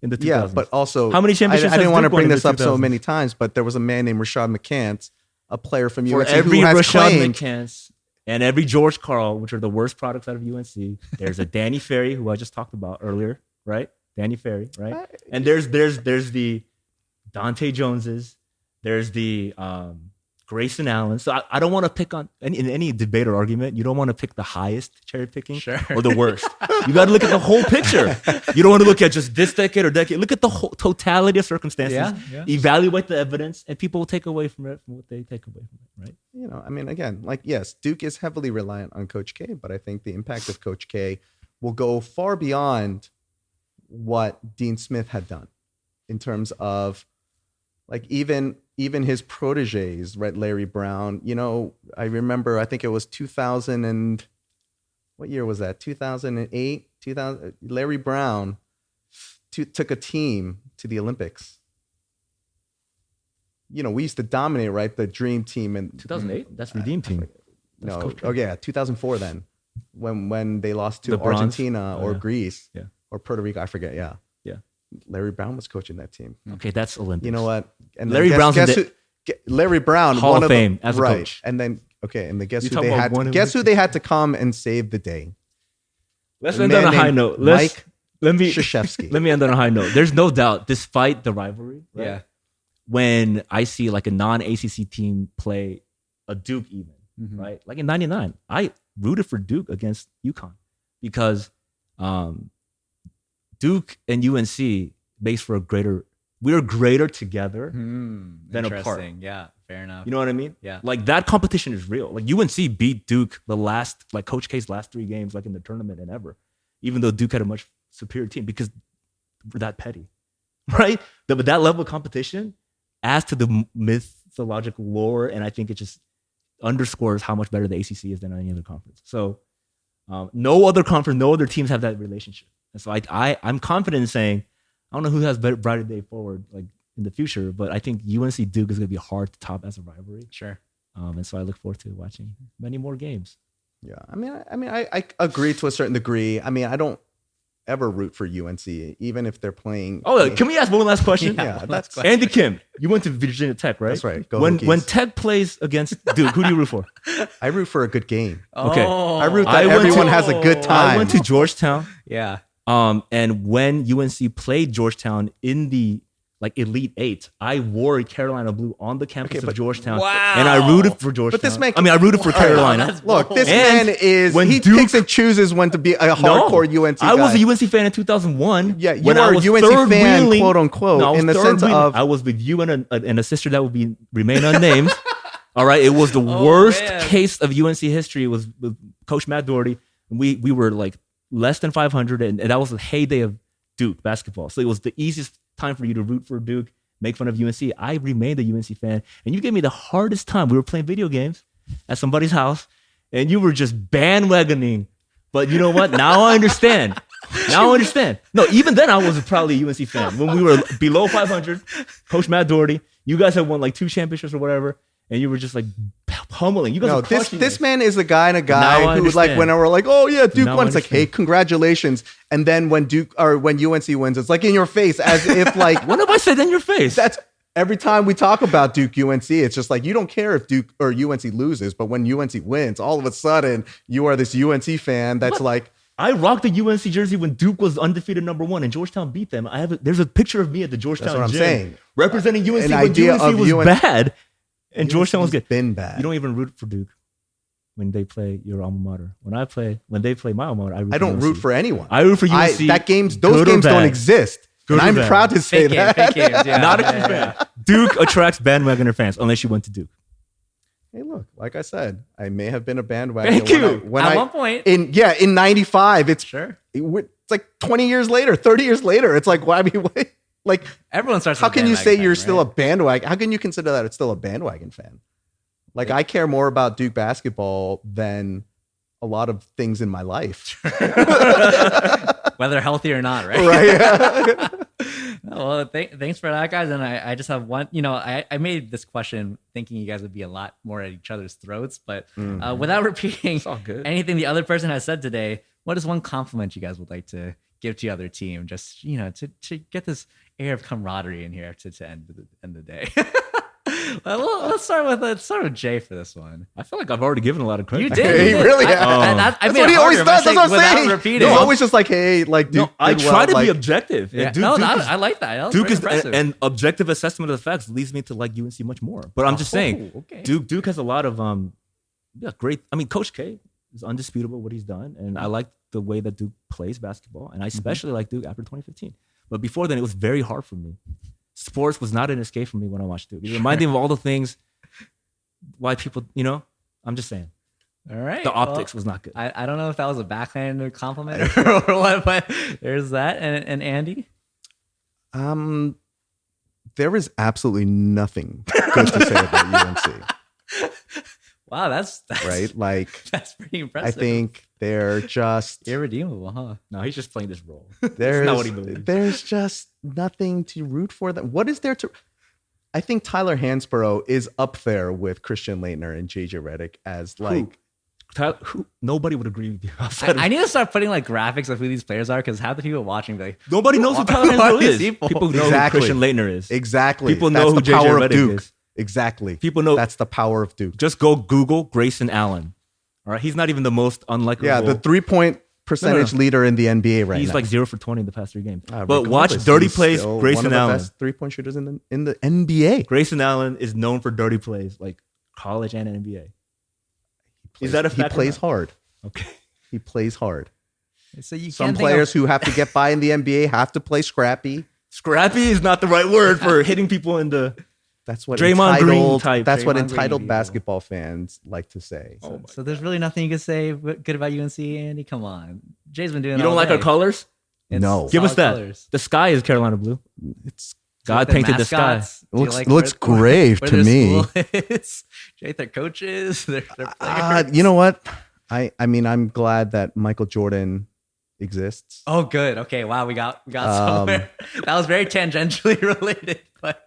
Speaker 3: in the 2000s.
Speaker 2: Yeah, but also,
Speaker 3: How many championships
Speaker 2: I didn't
Speaker 3: has
Speaker 2: want to
Speaker 3: Duke won
Speaker 2: bring
Speaker 3: in
Speaker 2: this
Speaker 3: the
Speaker 2: up so
Speaker 3: 2000s?
Speaker 2: many times, but there was a man named Rashad McCants, a player from
Speaker 3: for
Speaker 2: UNC
Speaker 3: every
Speaker 2: who has
Speaker 3: Rashad
Speaker 2: claimed.
Speaker 3: McCants and every George Karl, which are the worst products out of UNC, there's a Danny Ferry, who I just talked about earlier, right? Danny Ferry, right? And there's the Dante Joneses, there's the Grayson Allen. So I don't want to pick on in any debate or argument. You don't want to pick the highest cherry picking
Speaker 1: Sure.
Speaker 3: or the worst. You got to look at the whole picture. You don't want to look at just this decade or decade. Look at the whole totality of circumstances.
Speaker 1: Yeah.
Speaker 3: Evaluate the evidence, and people will take away from it from what they take away from it. Right?
Speaker 2: You know, I mean, again, like, yes, Duke is heavily reliant on Coach K, but I think the impact of Coach K will go far beyond what Dean Smith had done in terms of, like, even his proteges, right? Larry Brown, you know, I remember, I think it was 2000 and what year was that? 2008, 2000. Larry Brown took a team to the Olympics. You know, we used to dominate, right? The dream team and
Speaker 3: 2008. That's Redeem Team. That's
Speaker 2: no,
Speaker 3: Coach K.
Speaker 2: oh yeah, 2004 then, when they lost to
Speaker 3: The bronze?
Speaker 2: Argentina
Speaker 3: Oh,
Speaker 2: or
Speaker 3: yeah.
Speaker 2: Greece,
Speaker 3: Yeah.
Speaker 2: or Puerto Rico, I forget. Yeah,
Speaker 3: Yeah.
Speaker 2: Larry Brown was coaching that team.
Speaker 3: Okay, that's Olympics.
Speaker 2: You know what? And then
Speaker 3: Larry Brown's in the
Speaker 2: Larry Brown,
Speaker 3: Hall
Speaker 2: one
Speaker 3: of
Speaker 2: the-
Speaker 3: Fame as a
Speaker 2: right.
Speaker 3: coach.
Speaker 2: And then guess
Speaker 3: You
Speaker 2: who
Speaker 3: talk
Speaker 2: they
Speaker 3: about
Speaker 2: had?
Speaker 3: one of
Speaker 2: Guess
Speaker 3: the-
Speaker 2: who they had to come and save the day?
Speaker 3: Let's
Speaker 2: A
Speaker 3: end
Speaker 2: man
Speaker 3: on a high
Speaker 2: named
Speaker 3: note.
Speaker 2: Mike
Speaker 3: Let me
Speaker 2: Krzyzewski.
Speaker 3: let me end on a high note. There's no doubt, despite the rivalry, right?
Speaker 1: Yeah.
Speaker 3: When I see like a non-ACC team play a Duke, even right, like in '99, I rooted for Duke against UConn because Duke and UNC makes for we're greater together than apart.
Speaker 1: Interesting. Yeah. Fair enough.
Speaker 3: You know what I mean?
Speaker 1: Yeah.
Speaker 3: Like that competition is real. Like UNC beat Duke Coach K's last 3 games, like in the tournament and ever, even though Duke had a much superior team because we're that petty, right? But that level of competition adds to the mythological lore, and I think it just underscores how much better the ACC is than any other conference. So no other conference, no other teams have that relationship. And so I'm confident in saying, I don't know who has brighter day forward, like in the future, but I think UNC Duke is going to be hard to top as a rivalry.
Speaker 1: Sure.
Speaker 3: And so I look forward to watching many more games.
Speaker 2: Yeah, I agree to a certain degree. I mean, I don't ever root for UNC, even if they're playing.
Speaker 3: Oh, can we ask one last question?
Speaker 2: Yeah, that's
Speaker 3: Andy Kim. You went to Virginia Tech, right?
Speaker 2: That's right. Go
Speaker 3: when
Speaker 2: Hokies.
Speaker 3: Tech plays against Duke, who do you root for?
Speaker 2: I root for a good game.
Speaker 3: Okay.
Speaker 2: I root that everyone has a good time.
Speaker 3: I went to Georgetown.
Speaker 1: Yeah.
Speaker 3: And when UNC played Georgetown in the Elite Eight, I wore Carolina blue on the campus of Georgetown.
Speaker 1: Wow.
Speaker 3: And I rooted for Georgetown.
Speaker 2: But this man,
Speaker 3: I rooted for Carolina.
Speaker 2: Look, this
Speaker 3: And
Speaker 2: man is
Speaker 3: when
Speaker 2: he
Speaker 3: Duke-
Speaker 2: picks and chooses when to be a hardcore UNC guy.
Speaker 3: I was a UNC fan in 2001.
Speaker 2: Yeah, you
Speaker 3: when
Speaker 2: were
Speaker 3: I
Speaker 2: a
Speaker 3: was
Speaker 2: UNC
Speaker 3: third
Speaker 2: fan,
Speaker 3: wheeling-
Speaker 2: quote unquote,
Speaker 3: No, I was
Speaker 2: in the
Speaker 3: third
Speaker 2: sense
Speaker 3: wheeling.
Speaker 2: of
Speaker 3: I was with you and a sister that would remain unnamed. All right, it was the worst
Speaker 1: man.
Speaker 3: case of UNC history. It was with Coach Matt Doherty. We were like less than 500, and that was the heyday of Duke basketball. So it was the easiest time for you to root for Duke, make fun of UNC. I remained a UNC fan, and you gave me the hardest time. We were playing video games at somebody's house, and you were just bandwagoning. But you know what? Now I understand. Now I understand. No, even then I was probably a UNC fan. When we were below 500, Coach Matt Doherty, you guys had won like 2 championships or whatever, and you were just like pummeling. You guys were crushing
Speaker 2: this
Speaker 3: us.
Speaker 2: man is a guy
Speaker 3: Now
Speaker 2: who
Speaker 3: I
Speaker 2: like
Speaker 3: understand.
Speaker 2: when we're like, oh yeah, Duke
Speaker 3: Now
Speaker 2: won.
Speaker 3: I
Speaker 2: It's like,
Speaker 3: understand.
Speaker 2: hey, congratulations. And then when UNC wins, it's like in your face, as if like
Speaker 3: When have I said that in your face?
Speaker 2: that's every time we talk about Duke UNC, it's just like you don't care if Duke or UNC loses, but when UNC wins, all of a sudden you are this UNC fan that's
Speaker 3: What?
Speaker 2: like,
Speaker 3: I rocked the UNC jersey when Duke was undefeated #1 and Georgetown beat them. There's a picture of me at the Georgetown
Speaker 2: That's what I'm
Speaker 3: gym
Speaker 2: saying.
Speaker 3: representing UNC
Speaker 2: An
Speaker 3: when
Speaker 2: idea
Speaker 3: UNC
Speaker 2: of
Speaker 3: was
Speaker 2: UNC
Speaker 3: bad and Georgetown was good.
Speaker 2: been bad.
Speaker 3: You don't even root for Duke when they play your alma mater. When they play my alma mater,
Speaker 2: I don't
Speaker 3: UNC.
Speaker 2: root for anyone.
Speaker 3: I root for UNC.
Speaker 2: those
Speaker 3: good or
Speaker 2: games don't
Speaker 3: bad.
Speaker 2: exist.
Speaker 3: Good
Speaker 2: And
Speaker 3: or
Speaker 2: I'm
Speaker 3: bad.
Speaker 2: proud to say that.
Speaker 1: Fake games. Yeah.
Speaker 3: Not a
Speaker 1: Yeah,
Speaker 3: Duke
Speaker 1: yeah,
Speaker 3: fan. Duke attracts bandwagoner fans unless you went to Duke.
Speaker 2: Hey, look, like I said, I may have been a bandwagon.
Speaker 3: Thank you.
Speaker 1: At one point.
Speaker 2: in 95, it's
Speaker 1: Sure.
Speaker 2: it's like 20 years later, 30 years later. It's like, why? I mean, wait, like,
Speaker 1: Everyone starts.
Speaker 2: how
Speaker 1: as a
Speaker 2: can you say
Speaker 1: bandwagon
Speaker 2: you're
Speaker 1: fan,
Speaker 2: still
Speaker 1: right?
Speaker 2: a bandwagon? How can you consider that it's still a bandwagon fan? Like, I care more about Duke basketball than a lot of things in my life.
Speaker 1: whether healthy or not, right?
Speaker 2: Right?
Speaker 1: Well, thanks for that, guys. And I just have one. I made this question thinking you guys would be a lot more at each other's throats, but without repeating
Speaker 3: all good.
Speaker 1: anything the other person has said today, what is one compliment you guys would like to give to the other team? Just to get this air of camaraderie in here to end the day. Well, let's start with Jay for this one.
Speaker 3: I feel like I've already given a lot of credit.
Speaker 1: You did.
Speaker 2: He really has.
Speaker 1: That's
Speaker 2: That's what he always does. That's what I'm saying.
Speaker 1: Repeating.
Speaker 2: He's always just like, hey, like, Duke.
Speaker 3: No, I
Speaker 2: did
Speaker 3: try
Speaker 2: well,
Speaker 3: to
Speaker 2: like,
Speaker 3: be objective.
Speaker 1: Yeah.
Speaker 3: And Duke,
Speaker 1: No,
Speaker 3: Duke is-
Speaker 1: I like that. That was
Speaker 3: Duke
Speaker 1: very
Speaker 3: is
Speaker 1: impressive.
Speaker 3: an objective assessment of the facts leads me to like UNC much more. But I'm just saying,
Speaker 1: okay.
Speaker 3: Duke has a lot of great. I mean, Coach K is undisputable what he's done, and I like the way that Duke plays basketball, and I especially like Duke after 2015. But before then, it was very hard for me. Sports was not an escape for me when I watched Duke. It reminded me of all the things why people, I'm just saying.
Speaker 1: All right.
Speaker 3: The optics was not good.
Speaker 1: I don't know if that was a backhanded compliment or what, but there's that. And Andy?
Speaker 2: There is absolutely nothing good to say about UNC,
Speaker 1: Wow, that's
Speaker 2: right? Like,
Speaker 1: that's pretty
Speaker 2: I
Speaker 1: impressive.
Speaker 2: think they're just
Speaker 1: Irredeemable, huh?
Speaker 3: No, he's just playing this role.
Speaker 2: there's
Speaker 3: not what he believes.
Speaker 2: there's just nothing to root for. Them. What is there to? I think Tyler Hansborough is up there with Christian Laettner and JJ Redick as like.
Speaker 3: Nobody would agree with you. outside of-
Speaker 1: I need to start putting like graphics of who these players are because half the people watching be like,
Speaker 3: Nobody knows who Tyler
Speaker 1: Who are
Speaker 3: Hansbrough
Speaker 1: these
Speaker 3: is.
Speaker 1: people?
Speaker 3: People know
Speaker 2: Exactly.
Speaker 3: who Christian Laettner is.
Speaker 2: Exactly.
Speaker 3: People
Speaker 2: That's
Speaker 3: know who
Speaker 2: the power
Speaker 3: JJ
Speaker 2: of
Speaker 3: Redick
Speaker 2: Duke.
Speaker 3: is.
Speaker 2: Exactly.
Speaker 3: People know.
Speaker 2: That's the power of Duke.
Speaker 3: Just go Google Grayson Allen. All right, he's not even the most unlikable.
Speaker 2: Yeah, the 3-point percentage leader in the NBA right
Speaker 3: he's
Speaker 2: now.
Speaker 3: like 0 for 20 in the past 3 games. But
Speaker 2: Regardless,
Speaker 3: watch Dirty
Speaker 2: he's
Speaker 3: Plays,
Speaker 2: still one
Speaker 3: Grayson
Speaker 2: of the
Speaker 3: Allen.
Speaker 2: best 3-point shooters in the NBA.
Speaker 3: Grayson Allen is known for dirty plays, like college and NBA. Is that a
Speaker 2: He
Speaker 3: fact or
Speaker 2: plays
Speaker 3: not?
Speaker 2: hard.
Speaker 3: Okay.
Speaker 2: He plays hard.
Speaker 1: so you
Speaker 2: Some
Speaker 1: can't think
Speaker 2: players
Speaker 1: of,
Speaker 2: who have to get by in the NBA have to play scrappy.
Speaker 3: Scrappy is not the right word for hitting people in the.
Speaker 2: That's what
Speaker 3: Draymond Green
Speaker 2: entitled.
Speaker 3: type.
Speaker 2: That's what
Speaker 1: Draymond Green
Speaker 2: entitled
Speaker 1: people.
Speaker 2: basketball fans like to say.
Speaker 1: So there's really nothing you can say good about UNC, Andy. Come on, Jay's been doing.
Speaker 3: You don't
Speaker 1: all
Speaker 3: like
Speaker 1: day.
Speaker 3: our colors?
Speaker 2: No.
Speaker 3: Give us
Speaker 1: solid
Speaker 3: that.
Speaker 1: colors.
Speaker 3: The sky is Carolina blue.
Speaker 2: It's
Speaker 1: Do you like
Speaker 3: God
Speaker 1: their
Speaker 3: painted the sky.
Speaker 1: mascots? Do you
Speaker 2: looks great
Speaker 1: where
Speaker 2: to
Speaker 1: their
Speaker 2: me.
Speaker 1: school is? Do you like their coaches? Their players?
Speaker 2: You know what? I mean, I'm glad that Michael Jordan exists.
Speaker 1: Oh, good. Okay. Wow. We got
Speaker 2: Um,
Speaker 1: somewhere. That was very tangentially related, but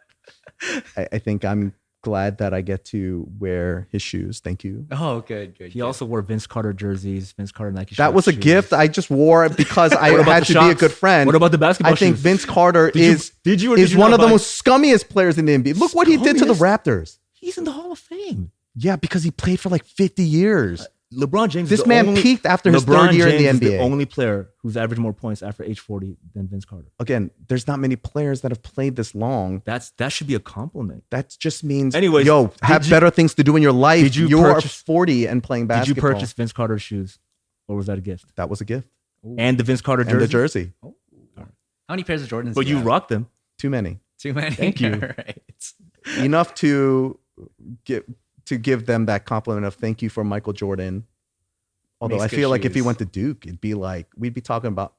Speaker 2: I think I'm glad that I get to wear his shoes. Thank you.
Speaker 1: oh, good.
Speaker 3: He also wore Vince Carter jerseys, Vince Carter Nike.
Speaker 2: That
Speaker 3: short
Speaker 2: was a
Speaker 3: shoes.
Speaker 2: gift. I just wore it because I
Speaker 3: What about
Speaker 2: had
Speaker 3: the
Speaker 2: to be a
Speaker 3: shots?
Speaker 2: good friend.
Speaker 3: What about the basketball
Speaker 2: I think
Speaker 3: shoes?
Speaker 2: Vince Carter
Speaker 3: Did you-
Speaker 2: is
Speaker 3: did you or did
Speaker 2: is
Speaker 3: you
Speaker 2: one
Speaker 3: not
Speaker 2: of the
Speaker 3: buy-
Speaker 2: most scummiest players in the NBA. Look what he did to the Raptors.
Speaker 3: He's in the Hall of Fame.
Speaker 2: Yeah, because he played for like 50 years.
Speaker 3: LeBron James.
Speaker 2: This
Speaker 3: is the
Speaker 2: man
Speaker 3: only,
Speaker 2: peaked after his
Speaker 3: LeBron
Speaker 2: third year in the
Speaker 3: James is
Speaker 2: NBA.
Speaker 3: the only player who's averaged more points after age 40 than Vince Carter.
Speaker 2: Again, there's not many players that have played this long.
Speaker 3: That should be a compliment.
Speaker 2: That just means,
Speaker 3: Anyways,
Speaker 2: yo, have better things to do in your life.
Speaker 3: Did you
Speaker 2: are
Speaker 3: purchase-
Speaker 2: 40 and playing
Speaker 3: Did
Speaker 2: basketball.
Speaker 3: you purchase Vince Carter's shoes, or was that a gift?
Speaker 2: That was a gift.
Speaker 3: And the Vince Carter jersey.
Speaker 2: And the jersey.
Speaker 1: how many pairs of Jordans?
Speaker 3: But
Speaker 1: do
Speaker 3: you
Speaker 1: have?
Speaker 3: rocked them.
Speaker 2: Too many.
Speaker 1: Too many.
Speaker 3: Thank you.
Speaker 1: Right.
Speaker 2: Enough to give them that compliment of thank you for Michael Jordan. Although
Speaker 1: Makes
Speaker 2: I
Speaker 1: good
Speaker 2: feel like if he
Speaker 1: shoes.
Speaker 2: went to Duke, it'd be like we'd be talking about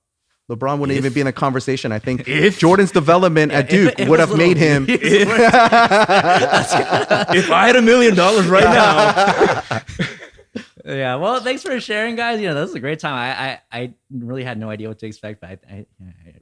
Speaker 2: LeBron wouldn't
Speaker 3: If-
Speaker 2: even be in a conversation. I think
Speaker 3: if-
Speaker 2: Jordan's development at Duke
Speaker 1: If it
Speaker 2: would
Speaker 1: was
Speaker 2: have made
Speaker 1: little-
Speaker 2: him.
Speaker 3: If I had $1 million right now,
Speaker 1: Yeah. Well, thanks for sharing, guys. You know, this was a great time. I really had no idea what to expect, but I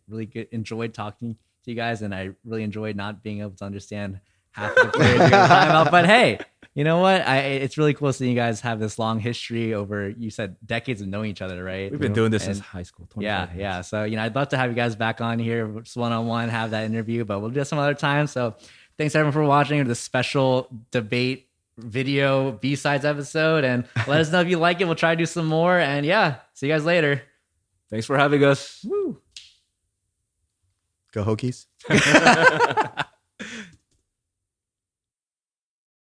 Speaker 1: really enjoyed talking to you guys, and I really enjoyed not being able to understand half of the players you guys were talking about. But hey, you know what? It's really cool seeing you guys have this long history over, you said, decades of knowing each other, right?
Speaker 3: we've been doing this since
Speaker 1: And-
Speaker 3: high school.
Speaker 1: Yeah,
Speaker 3: 25 years.
Speaker 1: yeah. So, you know, I'd love to have you guys back on here, just one-on-one, have that interview, but we'll do it some other time. So thanks everyone for watching this special debate video B-sides episode, and let us know if you like it. We'll try to do some more, and yeah, see you guys later.
Speaker 3: Thanks for having us.
Speaker 2: Go Hokies.